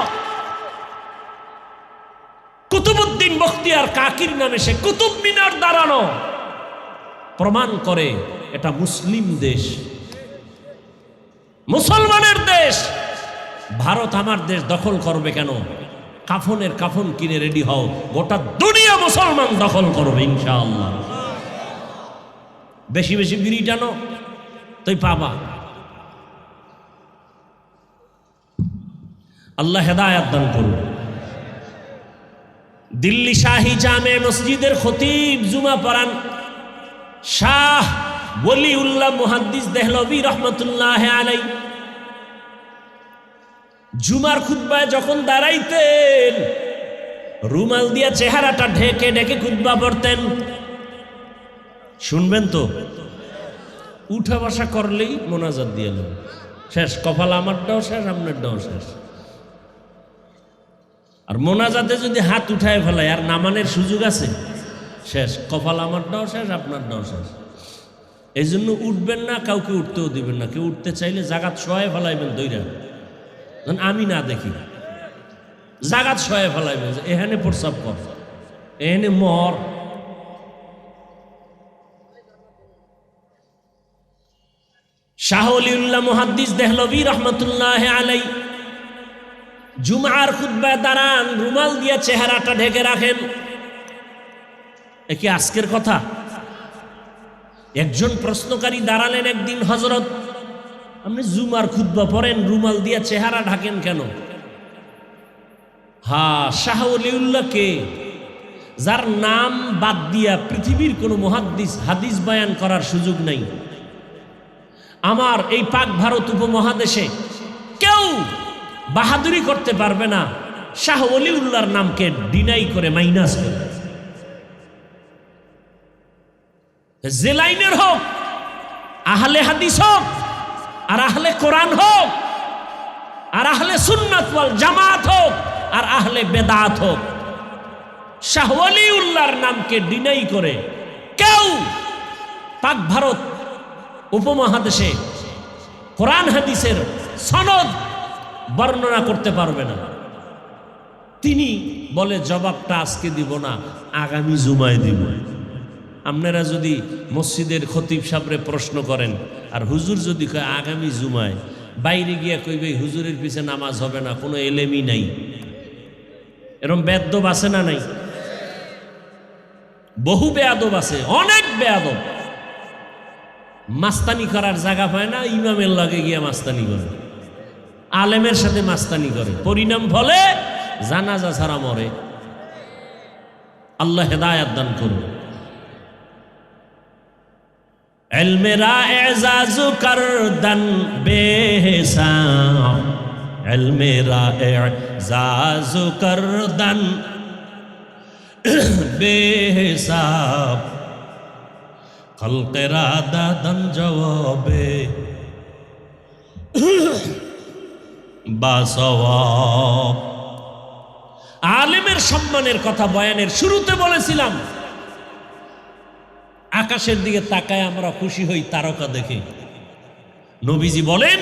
কুতুবউদ্দিন বখতিয়ার কাকির নামে সে কুতুব মিনার দাঁড়ানো, প্রমাণ করে এটা মুসলিম দেশ, মুসলমানের দেশ। ভারত আমার দেশ দখল করবে কেন? কাফনের কাফন কিনে রেডি হও, গোটা দুনিয়া মুসলমান দখল করবে ইনশাআল্লাহ। বেশি বেশি বিড়ি টানো, তুই পাবা। আল্লাহ হেদায়াত দান করুন। দিল্লি শাহী জামে মসজিদের খতিব জুমা পড়ান শাহ ওলিউল্লাহ মুহাদ্দিস দেহলভী রহমতুল্লাহ আলাইহি। জুমার খুতবায় যখন দাঁড়াইতেন, রুমাল দিয়া চেহারাটা ঢেকে ঢেকে খুতবা পড়তেন। শুনবেন তো? উঠা বসা করলেই মোনাজাত দিয়ে নেন, শেষ। কপাল আমারটাও শেষ, আপনারটাও শেষ। আর মোনাজাতে যদি হাত উঠায় ফেলায় আর নামানের সুযোগ আছে, শেষ। কপাল আমারটাও শেষ, আপনারটাও শেষ। এই জন্য উঠবেন না, কাউকে উঠতেও দিবেন না। কেউ উঠতে চাইলে জাগাত শোয়ায় ফেলাইবেন দইরা, আমি না দেখি। জাগাত শোয়ায় ফেলাইবেন, এখানে প্রস্রাব কর, এখানে মর। শাহ ওলিউল্লাহ মুহাদ্দিস দেহলভী রহমতুল্লাহ আলাইহি জুমার খুতবায় দাঁড়ান, রুমাল দিয়ে চেহারাটা ঢেকে রাখেন। এ কি আজকের কথা? একজন প্রশ্নকারী দাঁড়ালেন একদিন, হযরত আপনি জুমার খুতবা পড়েন, রুমাল দিয়ে চেহারা ঢাকেন কেন? হ্যাঁ, শাহ ওলিউল্লাহ কে? যার নাম বাদ দিয়া পৃথিবীর কোনো মুহাদ্দিস হাদিস বয়ান করার সুযোগ নাই। আমার এই পাক ভারত উপমহাদেশে কেউ বাহাদুরি করতে পারবে না শাহ ওলিউল্লাহর নামকে ডিনাই করে, মাইনাস করে। যে লাইনের হোক, আহলে হাদিস হোক, আর আহলে কোরআন হোক, আর আহলে সুন্নাত ওয়াল জামাত হোক, আর আহলে বেদাত হোক, শাহ ওয়ালিউল্লাহর নামকে ডিনাই করে কেউ পাক ভারত উপমহাদেশে কোরআন হাদিসের সনদ বর্ণনা করতে পারবে না। তিনি বলে জবাবটা আজকে দিব না, আগামী জুমায় দিব। আপনারা যদি মসজিদের খতিব সাহেবরে প্রশ্ন করেন আর হুজুর যদি কয় আগামী জুমায়, বাইরে গিয়া কইবে হুজুরের পিছে নামাজ হবে না, কোনো এলেমই নাই। এরকম বেয়াদব আছে না নাই? বহু বেয়াদব আছে, অনেক বেয়াদব। মাস্তানি করার জায়গা পায় না, ইমামের লাগে গিয়া মাস্তানি করে, আলেমের সাথে মাস্তানি করে, পরিণাম ফলে জানাজা ছাড়া মরে। আল্লাহ হেদায়াত দান করুন। ইলমেরা এজাজ করদন বেহিসাব, ইলমেরা এজাজ করদন বেহিসাব, খলকেরা দাদন জবাবে বাসওয়াব। আলেমের সম্মানের কথা বয়ানের শুরুতে বলেছিলাম। আকাশের দিকে তাকায় আমরা খুশি হই তারকা দেখে। নবীজি বলেন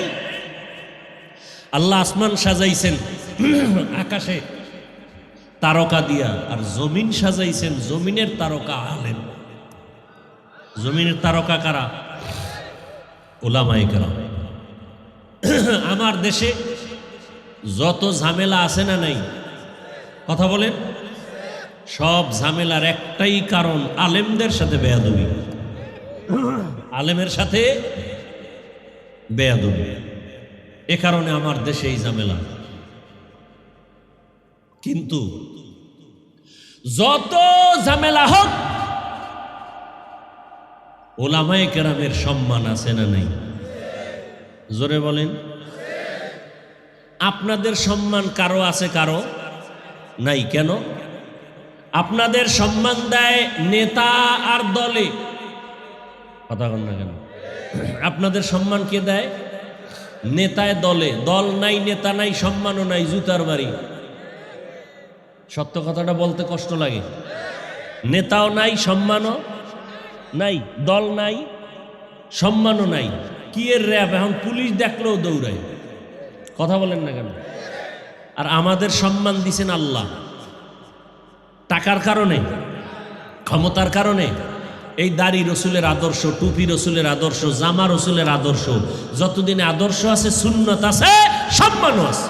আল্লাহ আসমান সাজাইছেন আকাশে তারকা দিয়া, আর জমিন সাজাইছেন, জমিনের তারকা আলেম। জমিনের তারকা কারা? উলামায়ে কেরাম। আমার দেশে যত ঝামেলা আছে না নাই, কথা বলেন, সব ঝামেলার একটাই কারণ, আলেমদের সাথে বেয়াদবি। আলেমের সাথে বেয়াদবি, এ কারণে আমার দেশে এই ঝামেলা। কিন্তু যত ঝামেলা হোক, উলামায়ে কেরামের সম্মান আছে না নাই? জোরে বলেন। আপনাদের সম্মান কারো আছে, কারো নাই। কেন? আপনাদের সম্মান দেয় নেতা আর দলে। কথা বল না কেন? আপনাদের সম্মান কে দেয়? নেতায় দলে। দল নাই, নেতা নাই, সম্মানও নাই, জুতার বাড়ি। সত্য কথাটা বলতে কষ্ট লাগে। নেতাও নাই, সম্মানও নাই, দল নাই, সম্মানও নাই। কি এর র্যাব? এখন পুলিশ দেখলেও দৌড়ায়। কথা বলেন না কেন? আর আমাদের সম্মান দিছেন আল্লাহ। টাকার কারণে, ক্ষমতার কারণে। এই দাড়ি রসুলের আদর্শ, টুপি রসুলের আদর্শ, জামা রসুলের আদর্শ। যতদিন আদর্শ আছে, সুন্নত আছে, সম্মানও আছে।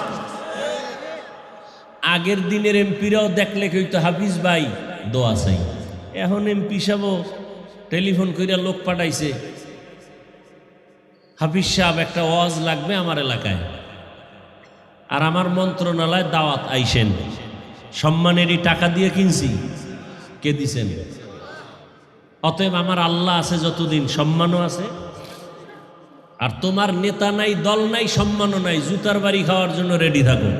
আগের দিনের এমপিরাও দেখলে কইতো হাফিজ ভাই দোয়া চাই। এখন এমপি সাহেব টেলিফোন কইরা লোক পাঠাইছে, হাফিজ সাহেব একটা ওয়াজ লাগবে আমার এলাকায়, আর আমার মন্ত্রণালয় দাওয়াত আইসেন। সম্মানেরই টাকা দিয়ে কিনছি, কে দিছেন? অতএব আমার আল্লাহ আছে যতদিন, সম্মানও আছে। আর তোমার নেতা নাই, দল নাই, সম্মানও নাই, জুতার বাড়ি খাওয়ার জন্য রেডি থাকো।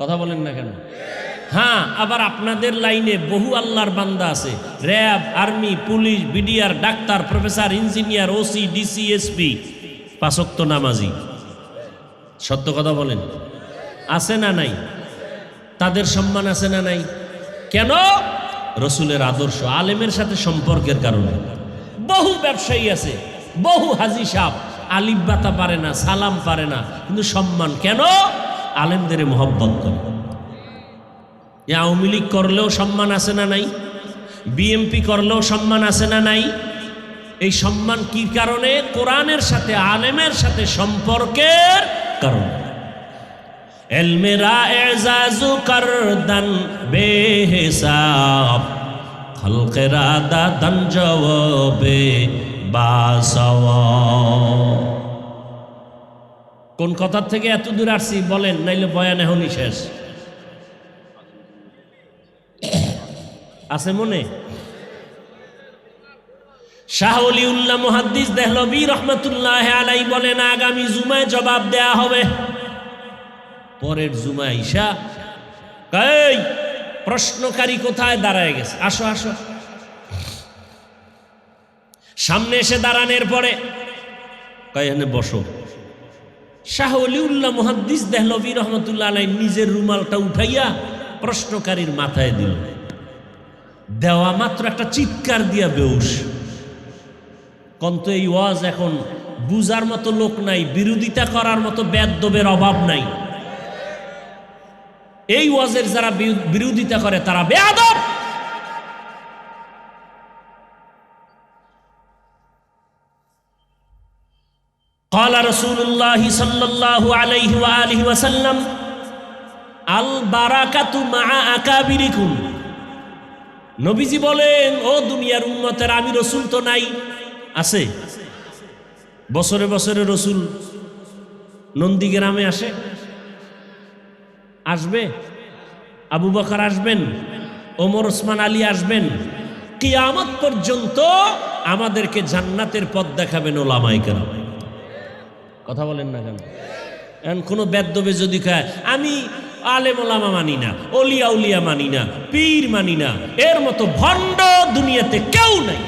কথা বলেন না কেন? হ্যাঁ, আবার আপনাদের লাইনে বহু আল্লাহর বান্দা আছে, RAB, army, police, BDR, doctor, professor, engineer, OC, DC, SP, পাঁচ ওয়াক্ত নামাজি। সত্য কথা বলেন, আছে না নাই? তাদের সম্মান আছে না নাই? কেন? রসুলের আদর্শ, আলেমের সাথে সম্পর্কের কারণে। বহু ব্যবসায়ী আছে, বহু হাজি সাহেব আলিফ বাতা পারে না, সালাম পারে না, কিন্তু সম্মান কেন? আলেমদের মহব্বত করে। আওয়ামী লীগ করলেও সম্মান আছে না নাই? বিএমপি করলেও সম্মান আছে না নাই? এই সম্মান কি কারণে? কোরআনের সাথে, আলেমের সাথে সম্পর্কের কারণে। ইলমেরা এজাজু করদন বেহিসাব, খলকেরা দাদন জওয়াবে বাসওয়াব। কোন কথার থেকে এত দূর আসছি বলেন, নাইলে বয়ান এখনই শেষ। আছে মনে? শাহ ওলিউল্লাহ মুহাদ্দিস দেহলভী রহমাতুল্লাহ আলাইহি বলেন আগামী জুমায় জবাব দেয়া হবে। পরের জুমায় ঈশা, এই প্রশ্নকারী কোথায়? দাঁড়ায় গেছে, আসো আসো। সামনে এসে দাঁড়ানোর পরে কয়েনে বসো। শাহ ওলিউল্লাহ মুহাদ্দিস দেহলভী রহমাতুল্লাহ আলাইহি নিজের রুমালটা উঠাইয়া প্রশ্নকারীর মাথায় দিল। দেওয়া মাত্র একটা চিৎকার দিয়া বেউস। কন্ত এই ওয়াজ এখন বুঝার মতো লোক নাই, বিরোধিতা করার মতো বেদবের অভাব নাই। এই ওয়াজের যারা বিরোধিতা করে তারা বেয়াদব। قال رسول الله صلى الله عليه وآله وسلم البركة مع أكابركم। নবীজি বলেন, ও দুনিয়ার উম্মতের, আমি রসুল তো নাই, আছে বছরে বছরে রসুল নন্দীগ্রামে আসবে, আবু বকর আসবেন, ওমর ওসমান আলী আসবেন, কিয়ামত পর্যন্ত আমাদেরকে জান্নাতের পথ দেখাবেন ওলামায়ে কেরাম। কথা বলেন না কেন? এখন কোনো বেদবে যদি কয় আমি আলেম ওলামা মানি না, অলিয়া উলিয়া মানি না, পীর মানি না, এর মতো ভণ্ড দুনিয়াতে কেউ নাই।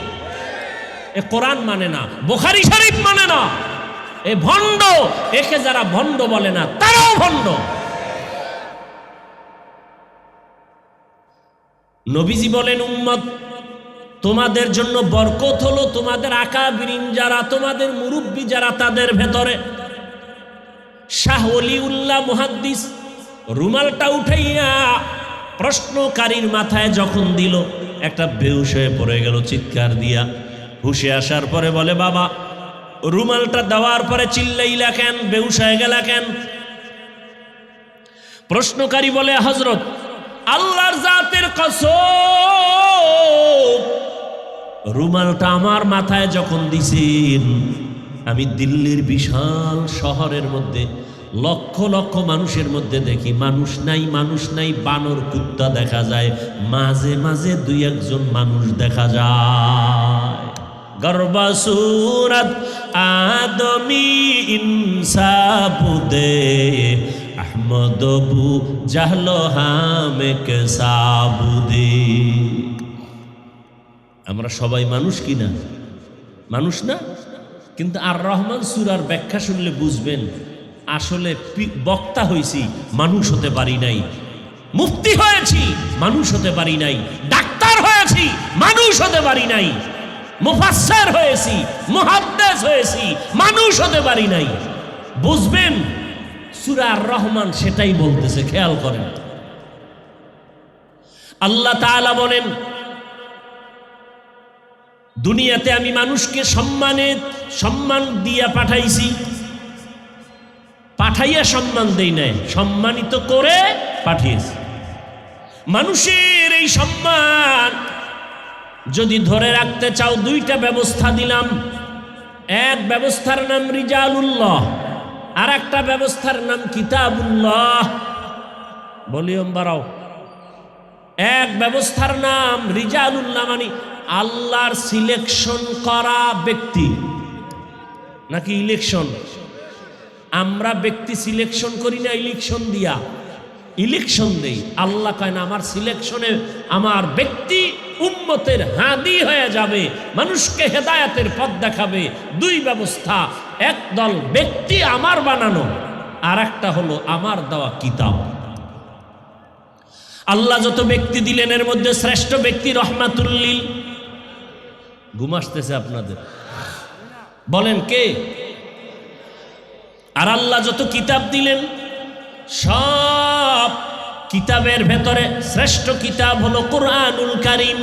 এ কোরআন মানে না, বুখারী শরীফ মানে না, এ ভণ্ড। একে যারা ভণ্ড বলে না তারাও ভণ্ড। নবীজি বলেন, উম্মত তোমাদের জন্য বরকত হলো তোমাদের আকাবিরিন যারা, তোমাদের মুরব্বী যারা, তাদের ভেতরে। শাহ ওলিউল্লাহ মুহাদ্দিস রুমালটা উঠাইয়া প্রশ্নকারীর মাথায় যখন দিল, একটা বেহুশ হয়ে পড়ে গেল চিৎকার দিয়া। হুশে আসার পরে বলে, বাবা রুমালটা দেওয়ার পরে চিল্লাইলা কেন, বেহুশ হয়ে গেলা কেন? প্রশ্নকারী বলে, হযরত আল্লাহর জাতের কসম, রুমালটা আমার মাথায় যখন দিছেন, আমি দিল্লির বিশাল শহরের মধ্যে লক্ষ লক্ষ মানুষের মধ্যে দেখি মানুষ নাই, মানুষ নাই, বানর কুত্তা দেখা যায়, মাঝে মাঝে দুই একজন মানুষ দেখা যায়। গর্বা সুরত আদমি ইনসাবুদে আহমদ বু জাহলো হামে কে সাবুদে। আমরা সবাই মানুষ কিনা? মানুষ না? কিন্তু আর রহমান সূরার ব্যাখ্যা শুনলে বুঝবেন আসলে বক্তা হয়েছি, মানুষ হতে পারি নাই। মুফতি হয়েছি, মানুষ হতে পারি নাই। ডাক্তার হয়েছি, মানুষ হতে পারি নাই। মুফাসসির হয়েছি, মুহাদ্দিস হয়েছি, মানুষ হতে পারি নাই। বুঝবেন সূরা আর রহমান সেটাই বলতেছে, খেয়াল করেন। আল্লাহ তাআলা বলেন, দুনিয়াতে আমি মানুষকে সম্মান দিয়া পাঠাইছি, পাঠাইয়া সম্মান দেই নাই, সম্মানিত করে পাঠিয়েছি। মানুষের এই সম্মান যদি ধরে রাখতে চাও, দুইটা ব্যবস্থা দিলাম। এক ব্যবস্থার নাম রিজালুল্লাহ, আর একটা ব্যবস্থার নাম কিতাবুল্লাহ। ভলিউম বাড়াও। এক ব্যবস্থার নাম রিজালুল্লাহ, মানে আল্লাহর সিলেকশন করা ব্যক্তি, নাকি ইলেকশন? আমরা ব্যক্তি সিলেকশন করি না, ইলেকশন দিয়া ইলেকশন দেই। আল্লাহ কয় না, আমার সিলেকশনে আমার ব্যক্তি উম্মতের হাদি হয়ে যাবে, মানুষকে হেদায়েতের পথ দেখাবে। দুই ব্যবস্থা, এক দল ব্যক্তি আমার বানানো, আর একটা হলো আমার দেওয়া কিতাব। আল্লাহ যত ব্যক্তি দিলেন এর মধ্যে শ্রেষ্ঠ ব্যক্তি রহমাতুল লিল। ঘুম আসতেছে আপনাদের? বলেন কে? আর আল্লাহ যত কিতাব দিলেন, সব কিতাবের ভেতরে শ্রেষ্ঠ কিতাব হলো কুরআনুল কারীম।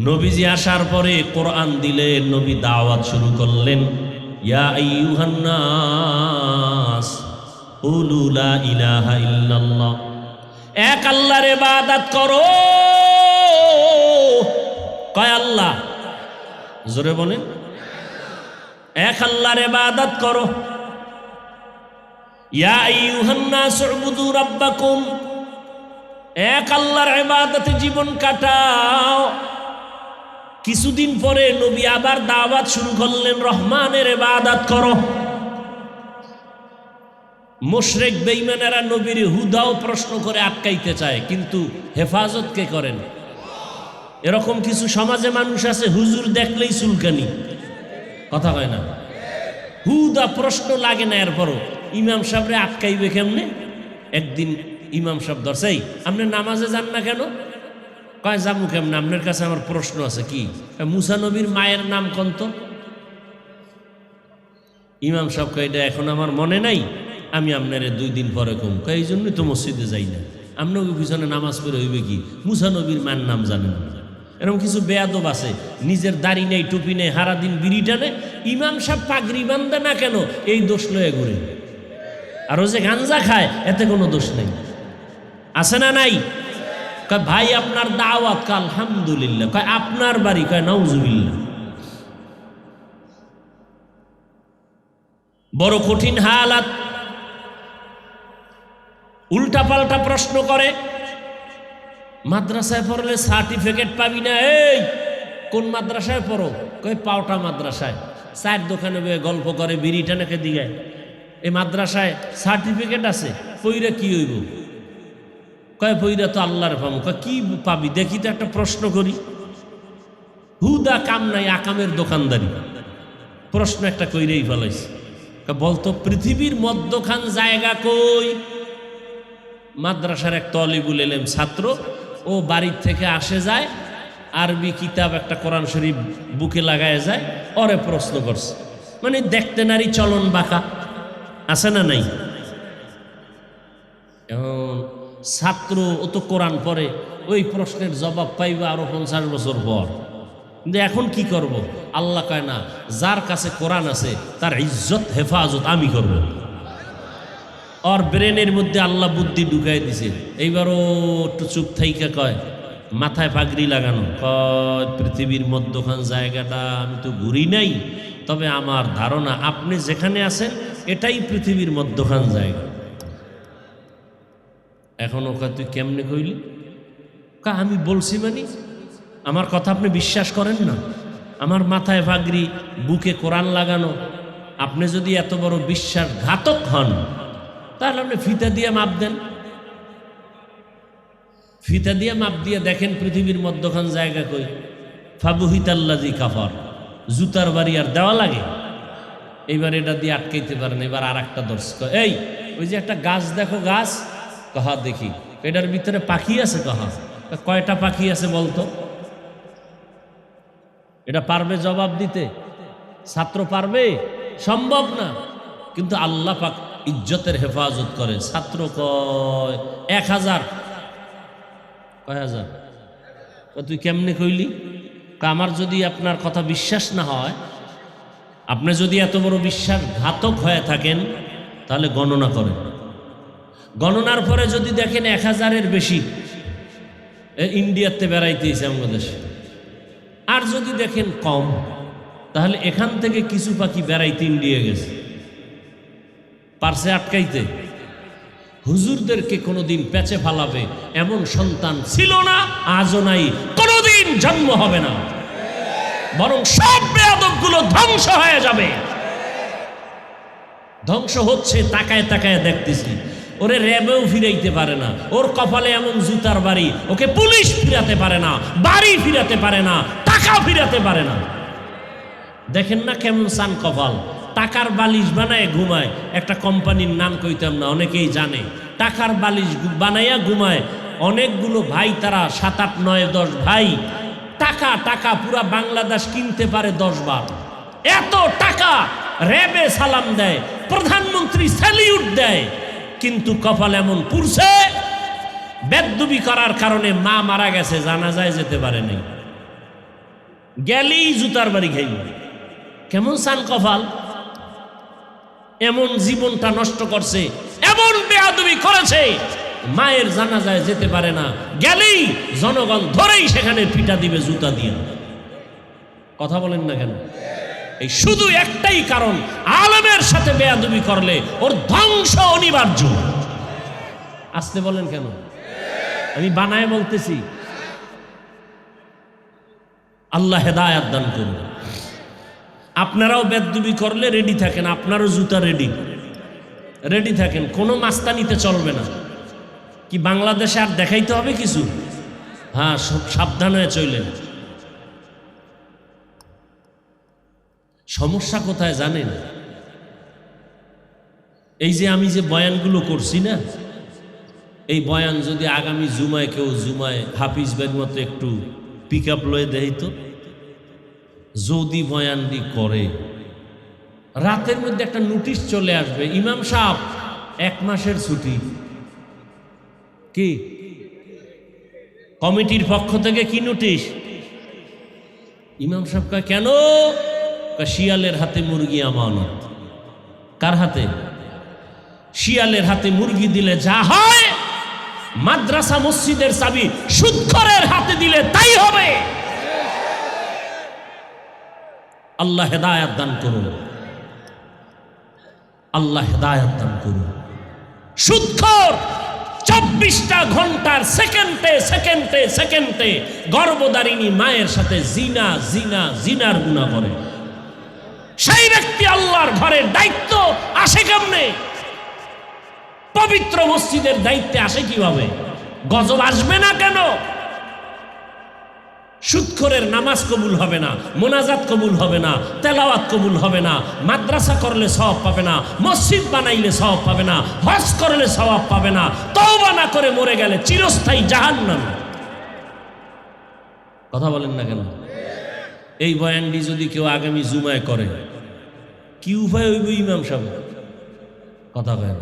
নবীজি আসার পরে কোরআন দিলেন, নবী দাওয়াত শুরু করলেন, ইয়া আইয়ুহান নাস কুলু লা ইলাহা ইল্লাল্লাহ, এক আল্লাহর ইবাদত করো। কয় আল্লাহ? জোরে বলেন, এক আল্লাহর ইবাদত করো। ইয়া আইয়ুহান নাস উবুদু রাব্বাকুম, এক আল্লাহর ইবাদতে জীবন কাটাও। কিছুদিন পরে নবী আবার দাওয়াত শুরু করলেন, রহমানের ইবাদত করো। মুশরিক বেঈমানেরা নবীর হুদাও প্রশ্ন করে আটকাইতে চায়, কিন্তু হেফাজত কে করেন? এরকম কিছু সমাজে মানুষ আছে, হুজুর দেখলেই চুলকানি, কথা হয় না, হুদা প্রশ্ন লাগে না, এরপরও ইমাম সাহেবরে আটকাইবে কেমনে? একদিন ইমাম সাহেব ধরছে, এই আপনি নামাজে যান না কেন? কয় যাবো কেমন, আপনার কাছে আমার প্রশ্ন আছে। কি? মুসা নবীর মায়ের নাম কন্ত? ইমাম সাহেব কয় এটা এখন আমার মনে নাই, আমি আপনারে 2 দিন পরে কম। কয় এই জন্যই তো মসজিদে যাই না। আপনাকে পিছনে নামাজ পড়ে হইবে কি? মুসা নবীর মায়ের নাম জানেন না। এরকম কিছু বেয়াদব আছে, নিজের দাড়ি নেই, টুপি নেই, হারা দিন বিড়ি টানে। ইমাম সাহেব পাগড়ি বান্ধে না কেন, এই দোষ লয়ে ঘুরে। আর ও যে গাঞ্জা খায় এতে কোনো দোষ নেই, আছে না নাই? কয় ভাই আপনার দাওয়াত? কয় আলহামদুলিল্লাহ। কয় আপনার বাড়ি? কয় নাউজুবিল্লাহ। বড় কঠিন হালাত। উল্টা পাল্টা প্রশ্ন করে। মাদ্রাসায় পড়লে সার্টিফিকেট পাবি না। এই কোন মাদ্রাসায় পড়ো? কই পাওটা মাদ্রাসায়। 4 দোকানে বয়ে গল্প করে, বিড়ি টানাকে দিগায়। এই মাদ্রাসায় সার্টিফিকেট আছে, পইরা কি হইব? কয় পইরা তো আল্লাহর পাবো। কয় কি পাবি দেখি তো, একটা প্রশ্ন করি। হুদা কাম নাই, আকামের দোকানদারি। প্রশ্ন একটা কইরেই ফেলাইছে। বলতো পৃথিবীর মধ্যখান জায়গা কই? মাদ্রাসার এক তলিবুল এলেম ছাত্র, ও বাড়ির থেকে আসে যায়, আরবি কিতাব একটা কোরআন শরীফ বুকে লাগায় যায়, ওরে প্রশ্ন করছে। মানে দেখতে নারী চলন বাঁকা, আছে না নাই? এখন ছাত্র ও তো কোরআন পড়ে, ওই প্রশ্নের জবাব পাইবে আরো 50 বছর পর। কিন্তু এখন কি করব? আল্লাহ কয় না, যার কাছে কোরআন আছে তার ইজ্জত হেফাজত আমি করব। ওর ব্রেনের মধ্যে আল্লাহ বুদ্ধি ঢুকাই দিছে। এইবারও একটু চুপ থাইকা কয়, মাথায় পাগড়ি লাগানো। কয় পৃথিবীর মধ্যখান জায়গাটা আমি তো ঘুরি নাই, তবে আমার ধারণা আপনি যেখানে আছেন এটাই পৃথিবীর মধ্যখান জায়গা। এখন ওকে তুই কেমনে কইলি? কয় আমি বলছি মানে আমার কথা আপনি বিশ্বাস করেন না? আমার মাথায় পাগড়ি, বুকে কোরআন লাগানো। আপনি যদি এত বড় বিশ্বাসঘাতক হন তাহলে আপনি ফিতা দিয়ে মাপ দেন। ফিতা দিয়ে মাপ দিয়ে দেখেন পৃথিবীর মধ্যখান জায়গা কই। ফাবুহিতাল্লাজি কাফার, জুতার বাড়ি আর দেওয়া লাগে। এইবার এটা দিয়ে আটকাইতে পারেন। এবার আর একটা দর্শক, এই ওই যে একটা গাছ দেখো, গাছ। কহা দেখি, এটার ভিতরে পাখি আছে। কহা কয়টা পাখি আছে বলতো? এটা পারবে জবাব দিতে? ছাত্র পারবে? সম্ভব না। কিন্তু আল্লাহ পাক ইজ্জতের হেফাজত করে। ছাত্র কয় 1000। কয় হাজার? তুই কেমনে কইলি? আমার যদি আপনার কথা বিশ্বাস না হয়, আপনি যদি এত বড় বিশ্বাসঘাতক হয়ে থাকেন তাহলে গণনা করেন। গণনার পরে যদি দেখেন 1000-এর বেশি, ইন্ডিয়াতে বেড়াইতেছে আমাদের দেশে। আর যদি দেখেন কম, তাহলে এখান থেকে কিছু পাখি বেড়াইতে ইন্ডিয়া গেছে। পারছে আটকাইতে? হুজুরদেরকে কোনোদিন পেঁচে ফালাবে এমন সন্তান ছিল না, আজও নাই, কোনোদিন জন্ম হবে না। বরং সব বেয়াদবগুলো ধ্বংস হয়ে যাবে। ধ্বংস হচ্ছে, তাকায় তাকায় দেখতেছি। ওরে র্যাবেও ফিরাইতে পারে না, ওর কপালে এমন জুতার বাড়ি, ওকে পুলিশ ফিরাতে পারে না, বাড়ি ফিরাতে পারে না, টাকা ফিরাতে পারে না। দেখেন না কেমন সান কপাল। টাকার বালিশ বানায় ঘুমায়। একটা কোম্পানির নাম কইতাম না, অনেকেই জানে। টাকার বালিশ বানাইয়া ঘুমায় অনেকগুলো ভাই, তারা 7, 8, 9, 10 ভাই। টাকা টাকা পুরা বাংলাদেশ কিনতে পারে 10 বার। এত টাকা র্যাবে সালাম দেয়, প্রধানমন্ত্রী স্যালিউট দেয়, কিন্তু কপাল এমন পুরছে, বেদবি করার কারণে মা মারা গেছে, জানাজায় যেতে পারে নাই, গেলেই জুতার বাড়ি খাইল। কেমন সান কপাল! এমন জীবনটা নষ্ট করছে, এমন বেয়াদবি করেছে, মায়ের জানাজায় যেতে পারে না, গেলেই জনগণ ধরেই সেখানে পিটা দিবে জুতা দিয়ে। কথা বলেন না কেন? এই শুধু একটাই কারণ, আলেমের সাথে বেয়াদবি করলে ওর ধ্বংস অনিবার্য। আসতে বলেন কেন? আমি বানায় বলতেছি। আল্লাহ হেদায়েত দান করুন। আপনারাও বেয়াদবি করলে রেডি থাকেন, আপনারও জুতা রেডি থাকেন। কোনো মাস্তানিতে চলবে না। কি বাংলাদেশে আর দেখাইতে হবে কিছু? হ্যাঁ, সাবধান হয়ে চললেন। সমস্যা কোথায় জানেন? এই যে আমি যে বয়ানগুলো করছি না, এই বয়ান যদি আগামী জুমায় কেউ জুমায় হাফিজ ভাইয়ের মতো একটু পিক আপ লয়ে দেয় তো, যদি বয়ানটি করে রাতের মধ্যে একটা নোটিশ চলে আসবে, ইমাম সাহেব 1 মাসের ছুটি। কি কমিটির পক্ষ থেকে কি নোটিশ? ইমাম সাহেব কয় কেন? শিয়ালের হাতে মুরগি আমানত। কার হাতে? শিয়ালের হাতে মুরগি দিলে যা হয়, মাদ্রাসা মসজিদের চাবি সুদখোরের হাতে দিলে তাই হবে। আল্লাহ হেদায়েত দান করুন, আল্লাহ হেদায়েত দান করুন। সুদখোর 24টা ঘন্টার সেকেন্ডে সেকেন্ডে সেকেন্ডে গর্ভধারিণী মায়ের সাথে জিনা জিনা জিনার গুনাহ করে। সেই ব্যক্তি আল্লাহর ঘরের দায়িত্ব আসে কেমনে? পবিত্র মসজিদের দায়িত্বে আসে কিভাবে? গজব আসবে না কেন? সুদখোরের নামাজ কবুল হবে না, মোনাজাত কবুল হবে না, তেলাওয়াত কবুল হবে না, মাদ্রাসা করলে সওয়াব পাবে না, মসজিদ বানাইলে সওয়াব পাবে না, হজ করলে সওয়াব পাবে না, তওবা না করে মরে গেলে চিরস্থায়ী জাহান্নাম। কথা বলেন না কেন? এই বয়ানটি যদি কেউ আগামী জুমায় করে, কি উপায় হইব ইমাম সাহেব? কথা বলেন,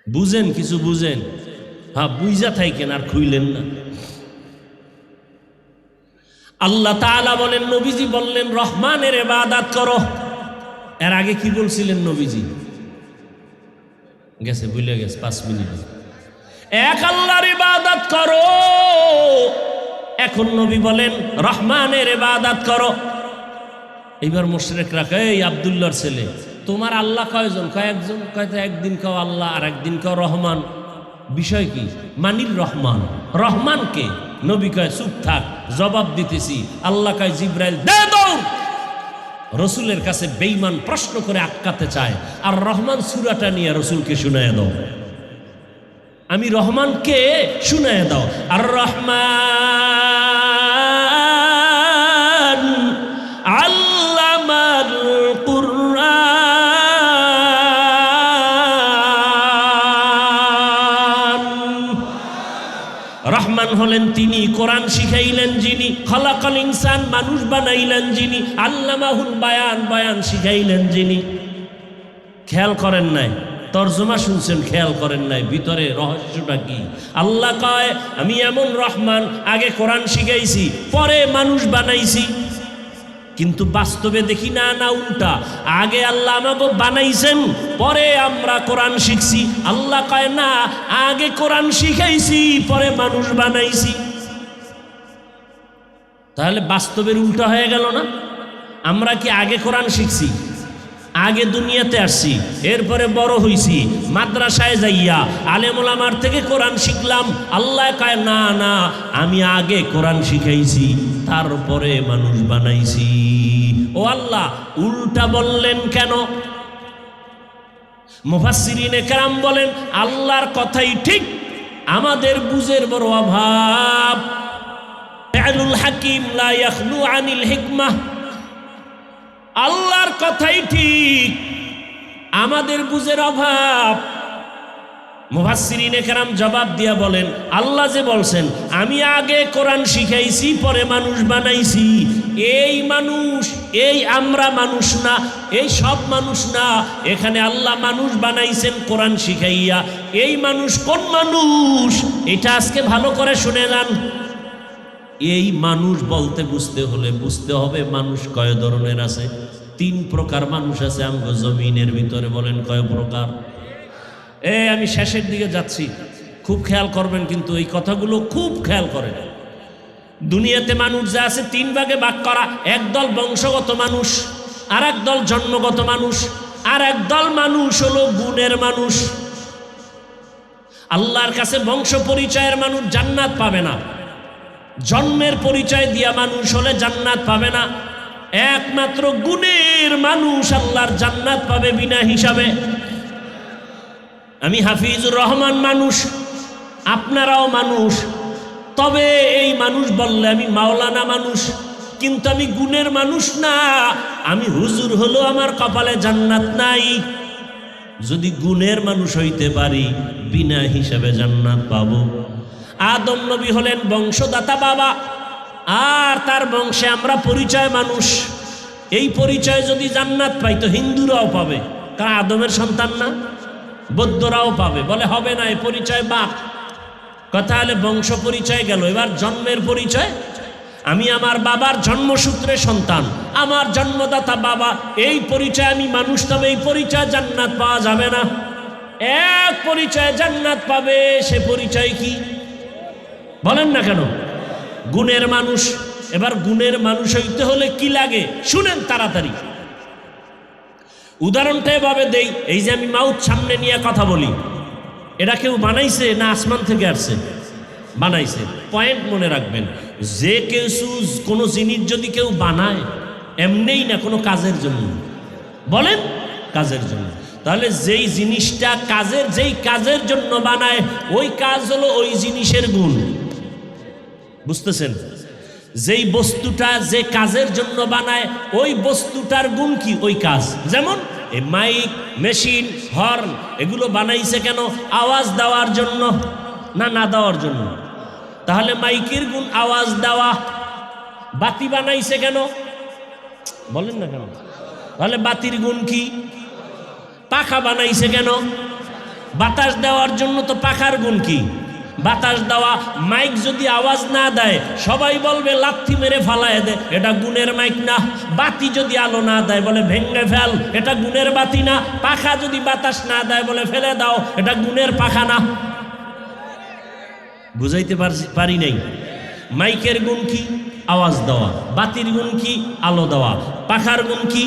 বুঝেন, কিছু বুঝেন। হ্যাঁ, বুঝা থাকেন আর খুইলেন না। আল্লাহ তাআলা বলেন, নবীজি বললেন রহমানের ইবাদত করো। এর আগে কি বলছিলেন নবীজি? গেছে, ভুলে গেছে 5 মিনিট। এক আল্লাহর ইবাদত করো। এখন নবী বলেন রহমানের ইবাদত করো। এইবার মুশরিকরা কয়, এই আব্দুল্লাহর ছেলে, তোমার আল্লাহ কয়জন? কয় একজন। কয় তো একদিন কাও আল্লাহ আর একদিন কাও রহমান। বিষয় কি? মানির রহমান। রহমান কে? নবী কয় চুপ থাক, জবাব দিতেছি। আল্লাহ কয় জিব্রাইল দে দাও। রসুলের কাছে বেঈমান প্রশ্ন করে আটকাতে চায়, আর রহমান সূরাটা নিয়ে রসুলকে শুনায় দাও। আমি রহমানকে শুনায় দাও। আর রহমান আল্লামাল কুরআন। রহমান হলেন তিনি, কোরআন শিখাইলেন যিনি, খালাকাল ইনসান মানুষ বানাইলেন যিনি, আল্লামাহুল বায়ান বয়ান শিখাইলেন যিনি। খেয়াল করেন নাই? তর্জমা শুনছেন, খেয়াল করেন নাই ভিতরে রহস্যটা কি? আল্লাহ কয় আমি এমন রহমান, আগে কোরআন শিখাইছি, পরে মানুষ বানাইছি। কিন্তু বাস্তবে দেখি না, না উল্টা। আগে আল্লাহ আমাকে বানাইছেন, পরে আমরা কোরআন শিখছি। আল্লাহ কয় না, আগে কোরআন শিখাইছি, পরে মানুষ বানাইছি। তাহলে বাস্তবের উল্টা হয়ে গেল না? আমরা কি আগে কোরআন শিখছি, আগে দুনিয়াতে আসছি, এরপরে বড় হইছি, মাদ্রাসায় যাইয়া আলেম ওলামার থেকে কোরআন শিখলাম? আল্লাহ কয় না না, আমি আগে কোরআন শিখাইছি, তারপরে মানুষ বানাইছি। ও আল্লাহ, উল্টা বললেন কেন? মুফাসসিরিনে কেরাম বলেন আল্লাহর কথাই ঠিক, আমাদের বুঝের বড় অভাব। ফা'লুল হাকিম লা ইয়াখলু আনিল হিকমাহ। আল্লাহর কথাই ঠিক, আমাদের বুঝের অভাব। মুফাসসিরিনে কেরাম জবাব দিয়া বলেন, আল্লাহ যে বলছেন আমি আগে কোরআন শিখাইছি, পরে মানুষ বানাইছি, এই মানুষ, এই আমরা মানুষ না, এই সব মানুষ না। এখানে আল্লাহ মানুষ বানাইছেন কোরআন শিখাইয়া। এই মানুষ কোন মানুষ? এটা আজকে ভালো করে শুনে যান। এই মানুষ বলতে বুঝতে হলে বুঝতে হবে মানুষ কয় ধরনের আছে। 3 প্রকার মানুষ আছে আমগো জমিনের ভিতরে। বলেন কয় প্রকার? আমি শেষের দিকে যাচ্ছি, খুব খেয়াল করবেন, কিন্তু এই কথাগুলো খুব খেয়াল করেন। দুনিয়াতে মানুষ যা আছে 3 ভাগে ভাগ করা। এক দল বংশগত মানুষ, আর এক দল জন্মগত মানুষ, আর এক দল মানুষ হলো গুণের মানুষ। আল্লাহর কাছে বংশ পরিচয়ের মানুষ জান্নাত পাবে না, জন্মের পরিচয় দিয়া মানুষ হলে জান্নাত পাবে না। একমাত্র গুণের মানুষ আল্লাহর জান্নাত পাবে বিনা হিসাবে। আমি হাফিজুর রহমান মানুষ, আপনারাও মানুষ, তবে এই মানুষ বললে আমি মাওলানা মানুষ, কিন্তু আমি গুণের মানুষ না। আমি হুজুর হলো আমার কপালে জান্নাত নাই। যদি গুণের মানুষ হইতে পারি বিনা হিসাবে জান্নাত পাবো। আদম নবী হলেন বংশদাতা বাবা, আর তার বংশে আমরা পরিচয় মানুষ। এই পরিচয় যদি জান্নাত পাই তো হিন্দুরাও পাবে, কারণ আদমের সন্তান না। বৌদ্ধরাও পাবে, বলে হবে না, এই পরিচয় বাপ। কথা হলে বংশ পরিচয় গেল, এবার জন্মের পরিচয়। আমি আমার বাবার জন্মসূত্রে সন্তান, আমার জন্মদাতা বাবা, এই পরিচয় আমি মানুষ, তবে এই পরিচয় জান্নাত পাওয়া যাবে না। এক পরিচয় জান্নাত পাবে, সে পরিচয় কি বলেন না কেন? গুণের মানুষ। এবার গুণের মানুষ হইতে হলে কি লাগে শুনেন তাড়াতাড়ি। উদাহরণটা এভাবে দেই, এই যে আমি মাউথ সামনে নিয়ে কথা বলি, এটা কেউ বানাইছে না আসমান থেকে আসছে? বানাইছে। পয়েন্ট মনে রাখবেন, যে কেউ কোনো জিনিস যদি কেউ বানায় এমনিই না, কোনো কাজের জন্য, বলেন কাজের জন্য, তাহলে যেই জিনিসটা যেই কাজের জন্য বানায় ওই কাজ হলো ওই জিনিসের গুণ। বুঝতেছেন? যেই বস্তুটা যে কাজের জন্য বানায় ওই বস্তুটার গুণ কি? ওই কাজ। যেমন এই মাইক, মেশিন, হর্ন, এগুলো বানাইছে কেন? আওয়াজ দেওয়ার জন্য না না দেওয়ার জন্য? তাহলে মাইকের গুণ আওয়াজ দেওয়া। বাতি বানাইছে কেন? বলেন না কেন? তাহলে বাতির গুণ কি? পাখা বানাইছে কেন? বাতাস দেওয়ার জন্য। তো পাখার গুণ কি? বাতাস দেওয়া। মাইক যদি আওয়াজ না দেয় সবাই বলবে লাথি মেরে ফালায় দে, এটা গুণের মাইক না। বাতি যদি আলো না দেয় বলে ভেঙে ফেল, এটা গুণের বাতি না। পাখা যদি বাতাস না দেয় বলে ফেলে দাও, এটা গুণের পাখা না। বুঝাইতে পারি নাই? মাইকের গুণ কি? আওয়াজ দেওয়া। বাতির গুণ কি? আলো দেওয়া। পাখার গুণ কি?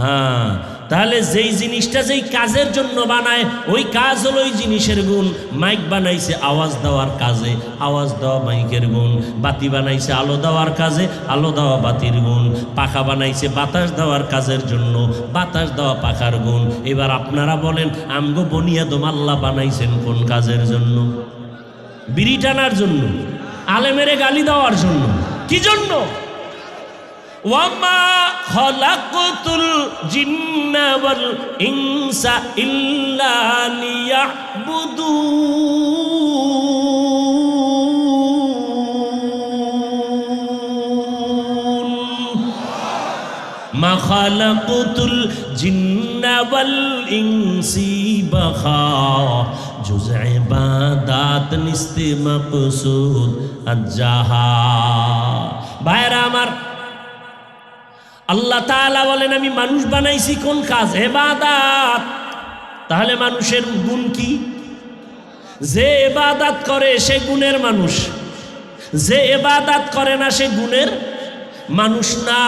হ্যাঁ, তাহলে যেই জিনিসটা যেই কাজের জন্য বানায় ওই কাজ হলো ওই জিনিসের গুণ। মাইক বানাইছে আওয়াজ দেওয়ার কাজে, আওয়াজ দেওয়া মাইকের গুণ। বাতি বানাইছে আলো দেওয়ার কাজে, আলো দেওয়া বাতির গুণ। পাখা বানাইছে বাতাস দেওয়ার কাজের জন্য, বাতাস দেওয়া পাখার গুণ। এবার আপনারা বলেন, আমগো বনিয়াদম আল্লাহ বানাইছেন কোন কাজের জন্য? বিড়ি টানার জন্য? আলেমেরে গালি দেওয়ার জন্য? কি জন্য? ওয়ামা খালাকতুল জিন্না ওয়াল ইনসা ইল্লা লিয়াবুদুন। মা খালাকতুল জিন্না ওয়াল ইনসি বাখা জুজ ইবাদাত নিস্তে মাকসুদ আজ্জাহা। ভাইরা আমার, আল্লাহ তাআলা বলেন আমি মানুষ বানাইছি কোন কাজ? ইবাদত। তাহলে মানুষের গুণ কি? যে ইবাদত করে সে গুণের মানুষ, যে ইবাদত করে না সে গুণের মানুষ না।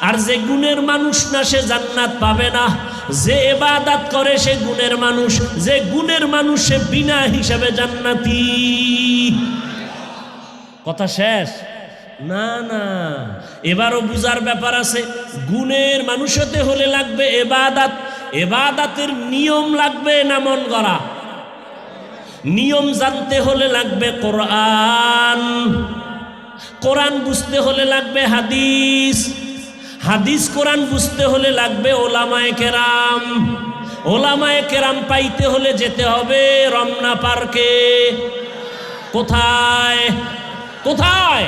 আর যে গুণের মানুষ না সে জান্নাত পাবে না। যে ইবাদত করে সে গুণের মানুষ, যে গুণের মানুষ সে বিনা হিসাবে জান্নাতি। কথা শেষ? না না, এবারও বুঝার ব্যাপার আছে। গুণের মানুষ হতে হলে লাগবে ইবাদত। ইবাদতের নিয়ম লাগবে না মন গড়া। নিয়ম জানতে হলে লাগবে কোরআন, কোরআন বুঝতে হলে লাগবে হাদিস, হাদিস কোরআন বুঝতে হলে লাগবে ওলামায়ে কেরাম, ওলামায়ে কেরাম পাইতে হলে যেতে হবে রমনা পার্কে। কোথায়? কোথায়?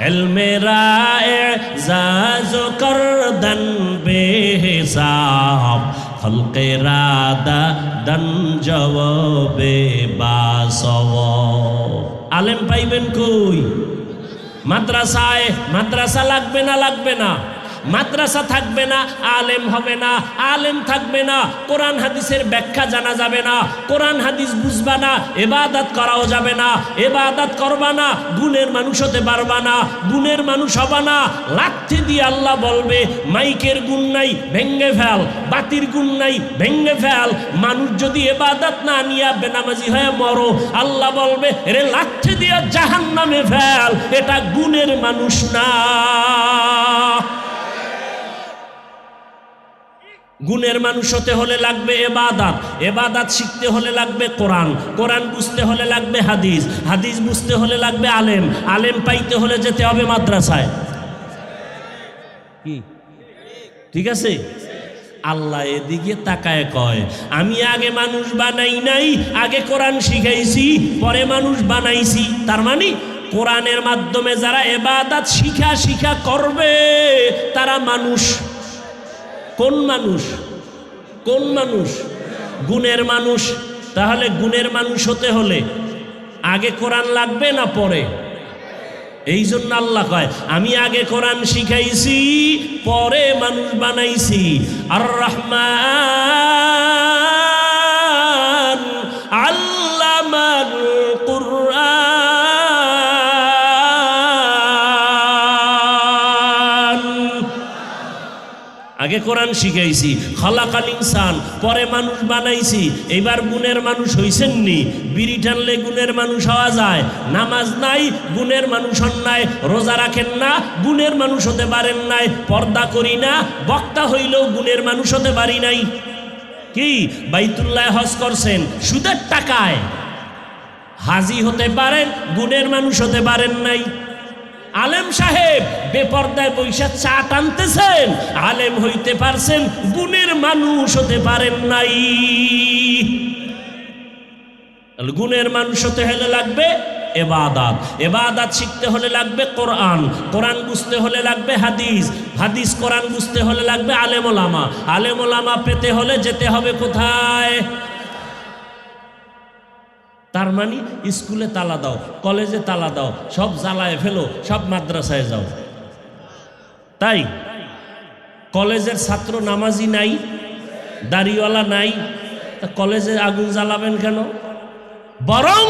ইলমে রা'জাজ করদন বেহিসাব, খলকে রাদা দন জওয়াবে বাসওয়াব। আলেম পাইবেন কই? মাদ্রাসায়। মাদ্রাসা লাগবে না? লাগবে না। মাদ্রাসা থাকবে না, আলেম হবে না। আলেম থাকবে না, কোরআন হাদিসের ব্যাখ্যা জানা যাবে না। কোরআন হাদিস বুঝবা না, ইবাদত করাও যাবে না। ইবাদত করবা না, গুণের মানুষ হতে পারবা না। গুণের মানুষ হবা না, লাথি দিয়ে আল্লাহ বলবে মাইকের গুণ নাই ভেঙ্গে ফেল, বাতির গুণ নাই ভেঙ্গে ফেল। মানুষ যদি ইবাদত না নিয়া বেনামাজি হয়ে মরো, আল্লাহ বলবে রে লাথি দিয়ে জাহান্নামে ফেল, এটা গুণের মানুষ না। গুণের মানুষ হতে হলে লাগবে ইবাদত, ইবাদত শিখতে হলে লাগবে কোরআন, কোরআন বুঝতে হলে লাগবে হাদিস, হাদিস বুঝতে হলে লাগবে আলেম, আলেম পাইতে হলে যেতে হবে মাদ্রাসায়। কি ঠিক আছে? আল্লাহ এদিকে তাকায় কয়, আমি আগে মানুষ বানাই নাই, আগে কোরআন শিখাইছি, পরে মানুষ বানাইছি। তার মানে কোরআনের মাধ্যমে যারা ইবাদত শিখা করবে তারা মানুষ। কোন মানুষ? কোন মানুষ? গুণের মানুষ। তাহলে গুণের মানুষ হতে হলে আগে কোরআন লাগবে না পরে? এই জন্য আল্লাহ কয়, আমি আগে কোরআন শিখাইছি, পরে মানুষ বানাইছি। আর রহমান আল্লামাল কুরআন, আগে কোরআন শিখাইছি, খালাকাল ইনসান, পরে মানুষ বানাইছি। এইবার গুণের মানুষ হইছেন নি? বিড়ি টানলে গুণের মানুষ হওয়া যায়? নামাজ নাই, গুণের মানুষ হন নাই। রোজা রাখেন না, গুণের মানুষ হতে পারেন নাই। পর্দা করি না, বক্তা হইলেও গুণের মানুষ হতে পারি নাই। কি বাইতুল্লাহ হজ করছেন সুদের টাকায়, হাজি হতে পারেন, গুণের মানুষ হতে পারেন নাই। আলেম সাহেব বেপর্দায় বৈশা চা টানতেছেন, আলেম হইতে পারছেন, গুণের মানুষ হতে পারেন নাই। গুণের মানুষ হতে হলে লাগবে ইবাদত, ইবাদত শিখতে হলে লাগবে কোরআন, কোরআন বুঝতে হলে লাগবে হাদিস, হাদিস কোরআন বুঝতে হলে লাগবে আলেম ওলামা, আলেম ওলামা পেতে হলে যেতে হবে কোথায়? তার মানে স্কুলে তালা দাও, কলেজে তালা দাও, সব জ্বালায় ফেলো, সব মাদ্রাসায় যাও। তাই কলেজের ছাত্র নামাজি নাই, দাড়িওয়ালা নাই, তা কলেজে আগুন জ্বালাবেন কেন? বরং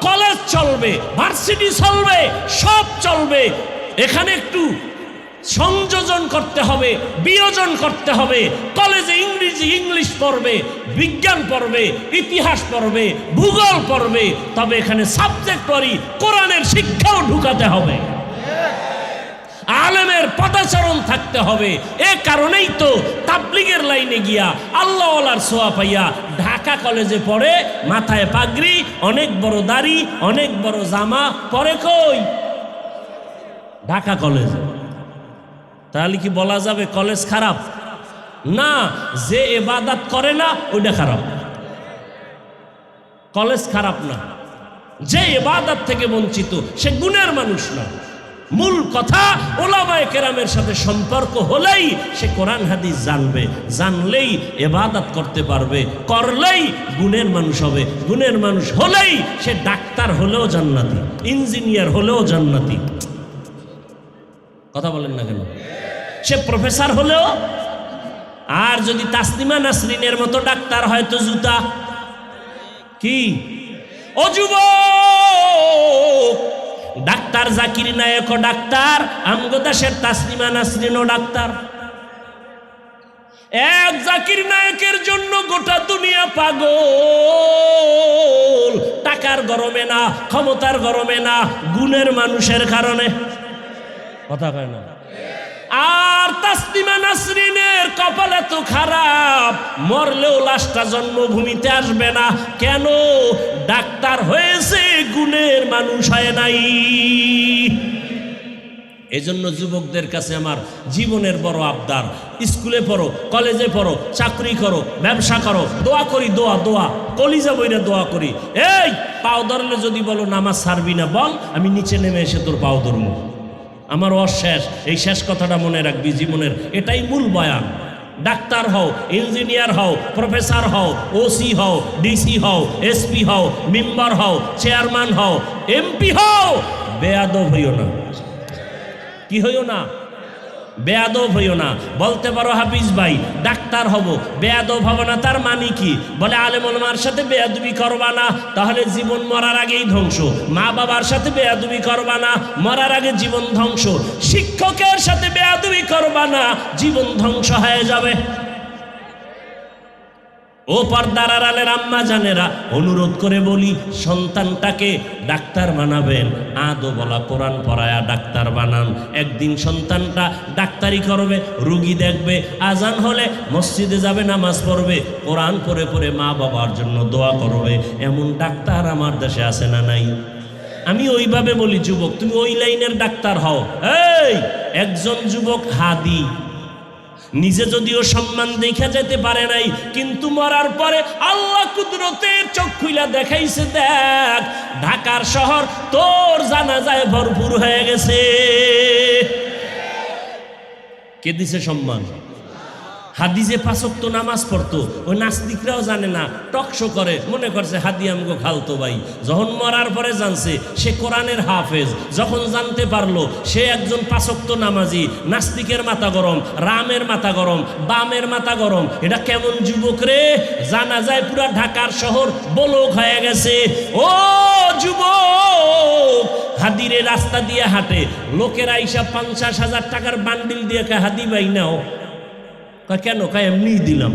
কলেজ চলবে, ভার্সিটি চলবে, সব চলবে, এখানে একটু সংযোজন করতে হবে, বিয়োজন করতে হবে। কলেজে ইংলিশ পড়বে, বিজ্ঞান পড়বে, ইতিহাস পড়বে, ভূগোল পড়বে, তবে এখানে সাবজেক্ট ওয়ারি কোরআনের শিক্ষাও ঢুকাতে হবে। আলেমের পদাচরণ থাকতে হবে। এ কারণেই তো তাবলিগের লাইনে গিয়া আল্লাহওয়ালার সোয়া পাইয়া ঢাকা কলেজে পড়ে, মাথায় পাগড়ি, অনেক বড় দাড়ি, অনেক বড় জামা পরে। কই? ঢাকা কলেজে। তাহলে কি বলা যাবে কলেজ খারাপ? না, যে ইবাদত করে না ওইটা খারাপ। কলেজ খারাপ না, যে ইবাদত থেকে বঞ্চিত সে গুণের মানুষ না। মূল কথা ওলামায়ে কেরামের সাথে সম্পর্ক হলেই সে কোরআন হাদিস জানবে, জানলেই ইবাদত করতে পারবে, করলেই গুণের মানুষ হবে। গুণের মানুষ হলেই সে ডাক্তার হলেও জান্নাতি, ইঞ্জিনিয়ার হলেও জান্নাতি। কথা বলেন না কেন? সে প্রফেসর হলেও। আর যদি তাসলিমা নাসরিনের মতো ডাক্তার হয় তো জুতা। কি ও যুবক, ডাক্তার জাকির নায়েকও ডাক্তার, আমগো দেশের তাসলিমা নাসরিনও ডাক্তার। এক জাকির নায়েকের জন্য গোটা দুনিয়া পাগল, টাকার গরমে না, ক্ষমতার গরমে না, গুণের মানুষের কারণে। কথা কয় না? আর তাসলিমা নাসরিনের কপাল এত খারাপ, মরলেও লাশটা জন্মভূমিতে আসবে না। কেন? ডাক্তার হয়েছে, গুণের মানুষ হয় নাই। এজন্য যুবকদের কাছে আমার জীবনের বড় আবদার, স্কুলে পড়ো, কলেজে পড়ো, চাকরি করো, ব্যবসা করো, দোয়া করি, দোয়া দোয়া কলিজা বইরা দোয়া করি। এই পাও ধরলে যদি বলো নামাজ ছাড়বি না, বল আমি নিচে নেমে এসে তোর পাও ধরবো। আমার অশেষ, এই শেষ কথাটা মনে রাখবি জীবনের, এটাই মূল বয়ান। ডাক্তার হও, ইঞ্জিনিয়ার হও, প্রফেসর হও, ওসি হও, ডিসি হও, এসপি হও, মেম্বার হও, চেয়ারম্যান হও, এমপি হও, বেয়াদব হইও না। কি হইও না? বেয়াদব হইও না। বলতে পারো হাফিজ ভাই ডাক্তার হব, বেয়াদব হব না, তার মানে কি? বলে আলেম ওলামার সাথে বেয়াদবি করবা না, তাহলে জীবন মরার আগেই ধ্বংস। মা বাবার সাথে বেয়াদবি করবা না, মরার আগে জীবন ধ্বংস। শিক্ষকের সাথে বেয়াদবি করবা না, জীবন ধ্বংস হয়ে যাবে। ও পর্দার আড়ালের আম্মা জানেরা, অনুরোধ করে বলি, সন্তানটাকে ডাক্তার বানাবেন, আদো বলা কোরআন পড়ায়া ডাক্তার বানান। একদিন সন্তানটা ডাক্তারি করবে, রুগী দেখবে, আজান হলে মসজিদে যাবে, নামাজ পড়বে, কোরআন পড়ে পড়ে মা বাবার জন্য দোয়া করবে। এমন ডাক্তার আমার দেশে আছে না নাই? আমি ওইভাবে বলি, যুবক তুমি ওই লাইনের ডাক্তার হও। এই একজন যুবক হাদি, নিজে যদিও সম্মান দেখা যেতে পারে নাই, কিন্তু মরার পরে আল্লাহ কুদরতের চোখ খুইলা দেখাইছে, দেখ ঢাকার শহর তোর জানাজায় ভরপুর হয়ে গেছে। কে দিছে সম্মান? হাদিসে 5 ওয়াক্ত নামাজ পড়তো, ওই নাস্তিকরাও জানে না, টকশো করে, মনে করছে হাদি আমগো খালতো ভাই। যখন মরার পরে জানছে সে কোরআনের হাফেজ, যখন জানতে পারলো সে একজন 5 ওয়াক্ত নামাজি, নাস্তিকের মাথা গরম, রামের মাথা গরম, বামের মাথা গরম। এটা কেমন যুবক রে? জানা যায় পুরা ঢাকার শহর বলক হয়ে গেছে। ও যুবক, হাদিরে রাস্তা দিয়ে হাঁটে, লোকেরা আইসা 50,000 টাকার বান্ডিল দিয়ে হাদি ভাই নাও। কেন? এমনি দিলাম।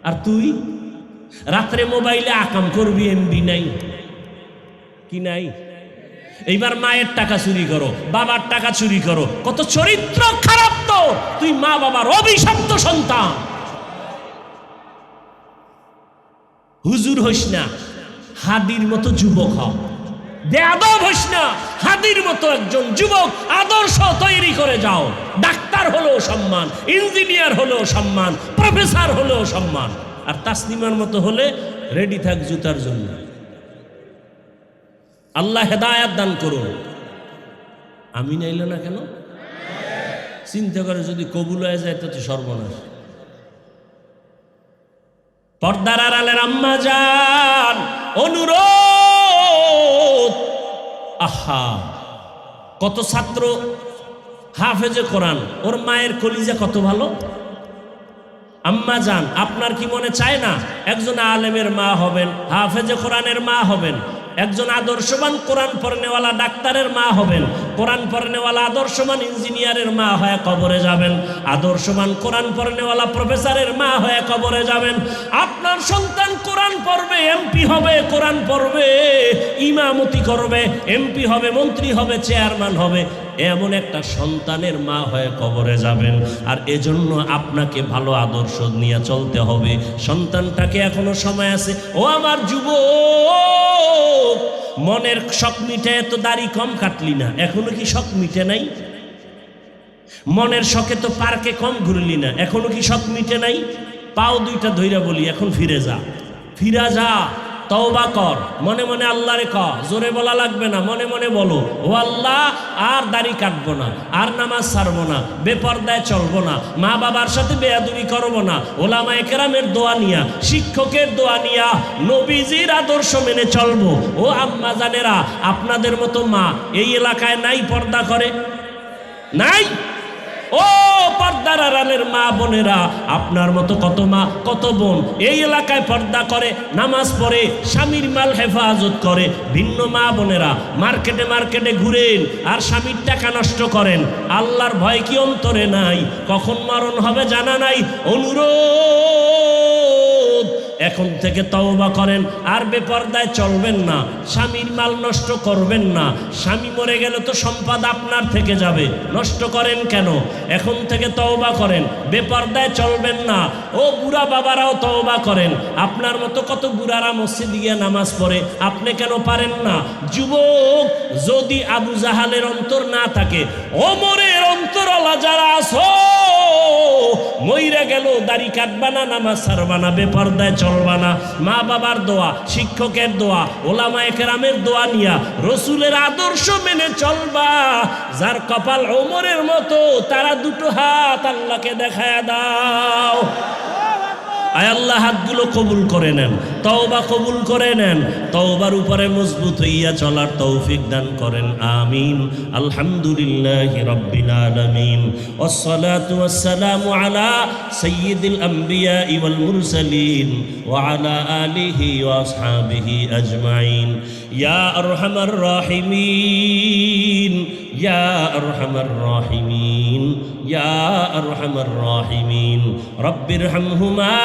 আর তুই রাত্রে মোবাইলে আকাম করবি, এমবি নাই কি নাই? এইবার মায়ের টাকা চুরি করো, বাবার টাকা চুরি করো, কত চরিত্র খারাপ তো। তুই মা বাবার অভিশপ্ত সন্তান। হুজুর হইস না, হাদির মতো যুবক হ। বেয়াদব হইস না, হাদির মতো একজন যুবক আদর্শ তৈরি করে যাও। ডাক্তার হলেও সম্মান, ইঞ্জিনিয়ার হলেও সম্মান, প্রফেসর হলেও সম্মান। আর তাসলিমার মতো হলে রেডি থাক জুতার জন্য। আল্লাহ হেদায়াত দান করুন। আমি নাইল না কেন? চিন্তা করে যদি কবুল হয়ে যায় তো সর্বনাশ। পর্দার আড়ালের আম্মা জান, অনুরোধ, আহা কত ছাত্র হাফেজে কোরআন, ওর মায়ের কলিজা কত ভালো। আম্মা জান, আপনার কি মনে চায় না একজন আলেমের মা হবেন, হাফেজে কোরআনের মা হবেন, একজন আদর্শবান কোরআন পড়নেওয়ালা ডাক্তারের মা হবেন, কোরআন পড়নেওয়ালা আদর্শবান ইঞ্জিনিয়ারের মা হয়ে কবরে যাবেন, আদর্শবান কোরআন পড়নেওয়ালা প্রফেসরের মা হয়ে কবরে যাবেন। আপনার সন্তান কোরআন পড়বে, এমপি হবে, কোরআন পড়বে, ইমামতি করবে, এমপি হবে, মন্ত্রী হবে, চেয়ারম্যান হবে, এমন একটা সন্তানের মা হয়ে কবরে যাবেন। আর এজন্য আপনাকে ভালো আদর্শ নিয়ে চলতে হবে। সন্তানটাকে এখনো সময় আছে। ও আমার যুবক, মনের শখ মিটে, তো দাড়ি কম কাটলি না, এখনো কি শখ মিটে নাই? মনের শখে তো পার্কে কম ঘুরলি না, এখনো কি শখ মিটে নাই? পাও দুইটা ধইরা বলি, এখন ফিরে যা, ফিরা যা, তওবা কর, মনে মনে আল্লাহরে ক, জোরে বলা লাগবে না, মনে মনে বলো, ও আল্লাহ আর দাড়ি কাটবো না, আর নামাজ ছাড়বো না, বেপরদায় চলবো না, মা বাবার সাথে বেয়াদবি করবো না, ওলামায়ে কেরামের দোয়া নিয়া, শিক্ষকের দোয়া নিয়া, নবীজির আদর্শ মেনে চলবো। ও আম্মা জানেরা, আপনাদের মতো মা এই এলাকায় নাই পর্দা করে? নাই? ও পর্দার আড়ালের মা বোনেরা, আপনার মতো কত মা কত বোন এই এলাকায় পর্দা করে, নামাজ পড়ে, স্বামীর মাল হেফাজত করে। ভিন্ন মা বোনেরা মার্কেটে মার্কেটে ঘুরেন আর স্বামীর টাকা নষ্ট করেন। আল্লাহর ভয় কি অন্তরে নাই? কখন মরণ হবে জানা নাই। অনুরোধ, এখন থেকে তওবা করেন, আর বেপরদায় চলবেন না, স্বামীর মাল নষ্ট করবেন না। স্বামী মরে গেলে তো সম্পদ আপনার থেকে যাবে, নষ্ট করেন কেন? এখন থেকে তওবা করেন, বেপরদায় চলবেন না। ও বুড়া বাবারাও তওবা করেন। আপনার মতো কত বুড়ারা মসজিদে গিয়ে নামাজ পড়ে, আপনি কেন পারেন না? যুবক, যদি আবু জাহালের অন্তর না থাকে, ওমরের অন্তরওয়ালা যারা আছো, মইরা গেল দাড়ি কাটবা না, নামাজ ছাড়বা না, বেপরদায় চলবা না। মা বাবার দোয়া, শিক্ষকের দোয়া, ওলামায়ে কেরামের দোয়া নিয়া রসুলের আদর্শ মেনে চলবা। যার কপাল ওমরের মতো, তারা দুটো হাত আল্লাহকে দেখায়া দাও। আয় আল্লাহ হাতগুলো কবুল করে নেন, তওবা কবুল করে নেন, তওবার উপরে মজবুত হইয়া চলার তৌফিক দান করেন। আমিন। আলহামদুলিল্লাহি রাব্বিল আলামিন, ওয়াসসালাতু ওয়াসসালামু আলা সাইয়্যিদিল আমবিয়া ওয়াল মুরসালিন ওয়া আলা আলিহি ওয়া আসহাবিহি আজমাইন। ইয়া আরহামার রাহিমিন, ইয়া আরহামার রাহিমিন, ইয়া আরহামার রাহিমিন। রব্বিরহামহুমা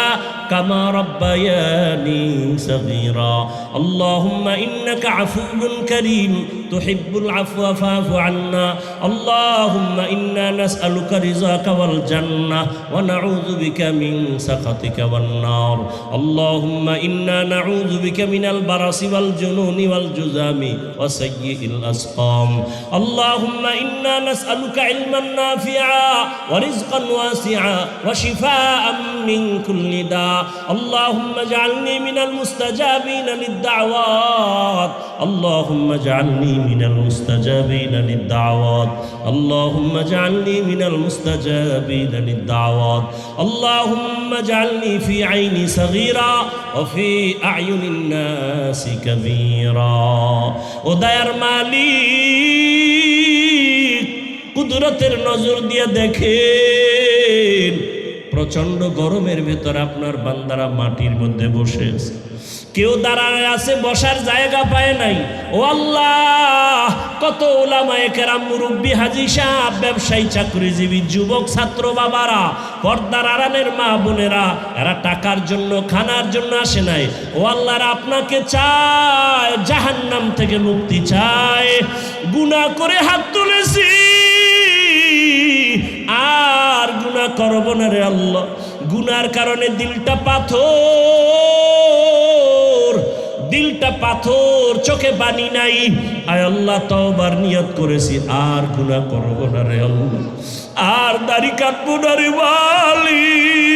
কামা রব্বায়ানি সগীরা। আল্লাহুম্মা ইন্নাকা আফুউন কারীম তুহিব্বুল আফওয়া ফা'ফু আন্না। আল্লাহুম্মা ইন্না নাসআলুকা রিযাকা ওয়াল জান্নাহ ওয়া নাউযু বিকা মিন সাখাতিকা ওয়ান নার। আল্লাহুম্মা ইন্না নাউযু বিকা মিনাল বারাসি ওয়াল জুনুনি ওয়াল জুযামি ওয়া সাইয়্যিল আসকাম। আল্লাহ আল্লাহুম্মা ইন্না নাসআলুকা ইলমান নাফিআ ওয়া রিজকান ওয়াসিআ ওয়া শিফাআম মিন কুল্লি দা আল্লাহুম্মা ইজআলনি মিনাল মুস্তাজাবিনা লিদ-দাওয়াত আল্লাহুম্মা ইজআলনি মিনাল মুস্তাজাবিনা লিদ-দাওয়াত আল্লাহুম্মা ইজআলনি মিনাল মুস্তাজাবিনা লিদ-দাওয়াত আল্লাহুম্মা ইজআলনি ফি আইনি সাগীরা ওয়া ফি আ'য়ুনিন নাসি কাবীরা। ও দয়ার মালিক, কুদরতের নজর দিয়ে দেখেন, প্রচন্ড গরমের ভেতর আপনার বান্দারা মাটির মধ্যে বসে আছে, কেউ দাঁড়ায় আছে, বসার জায়গা পায় নাই। ও আল্লাহ, কত উলামায়ে কেরাম, মুরব্বী, হাজী সাহেব, ব্যবসায়ী, চাকরিজীবী, যুবক, ছাত্র বাবারা, পর্দার আড়ালের মা বোনেরা, এরা টাকার জন্য, খানার জন্য আসে নাই। ও আল্লাহ, আপনাকে চায়, জাহান্নাম থেকে মুক্তি চায়। গুনাহ করে হাত তুলেছি, আর গুনাহ করব না রে আল্লাহ। গুনার কারণে দিলটা পাথর, দিলটা পাথর, চোখে পানি নাই। আয় আল্লাহ, তওবার নিয়ত করেছি, আর গুনাহ করব না রে আল্লাহ, আর দাড়ি কাটবো না রে মালিক,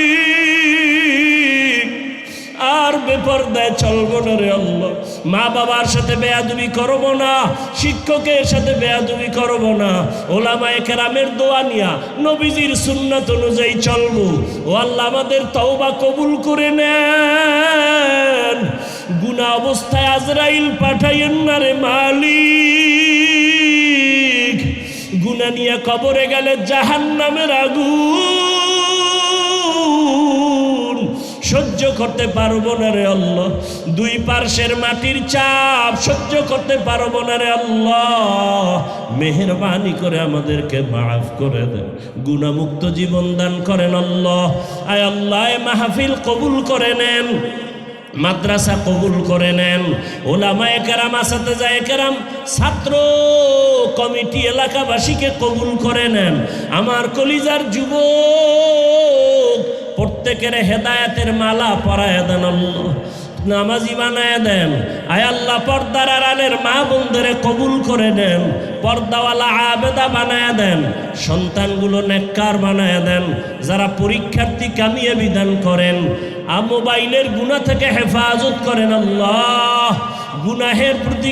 আর বেপরদায় চলবো না রে আল্লাহ। মা বাবার সাথে বেয়াদবি করব না, শিক্ষকের সাথে বেয়াদবি করব না, ওলামায়ে কেরামের দোয়া নিয়া নবীজির সুন্নাত অনুযায়ী চলবো। ও আল্লাহ, আমাদের তওবা কবুল করে নেন। গুনাহ অবস্থায় আজরাইল পাঠাইয়েন না রে মালিক। গুনাহ নিয়ে কবরে গেলে জাহান্নামের আগুন সহ্য করতে পারবো না রে আল্লাহ। দুই পার্শ্বের মাটির চাপ সহ্য করতে পারবো না রে আল্লাহ। মেহেরবানি করে আমাদেরকে মাফ করে দেন, গুনাহমুক্ত জীবন দান করেন আল্লাহ। আয় আল্লাহ, মাহফিল কবুল করে নেন, মাদ্রাসা কবুল করে নেন, ওলামায়ে কেরাম, আসাতেজায়ে কেরাম, ছাত্র কমিটি, এলাকাবাসীকে কবুল করে নেন। আমার কলিজার যুবক প্রত্যেকের হেদায়েতের মালা পরায় দেন আল্লাহ, নামাজি বানায় দেন। আয় আল্লাহ, পর্দার আড়ালের মা বোনদেরে কবুল করে নেন, পর্দাওয়ালা আবেদা বানায় দেন, সন্তানগুলো নেককার বানায় দেন। যারা পরীক্ষার্থী, কামিয়ে বিধান করেন। মোবাইলের গুনাহ থেকে হেফাজত করেন আল্লাহ, গুনাহের প্রতি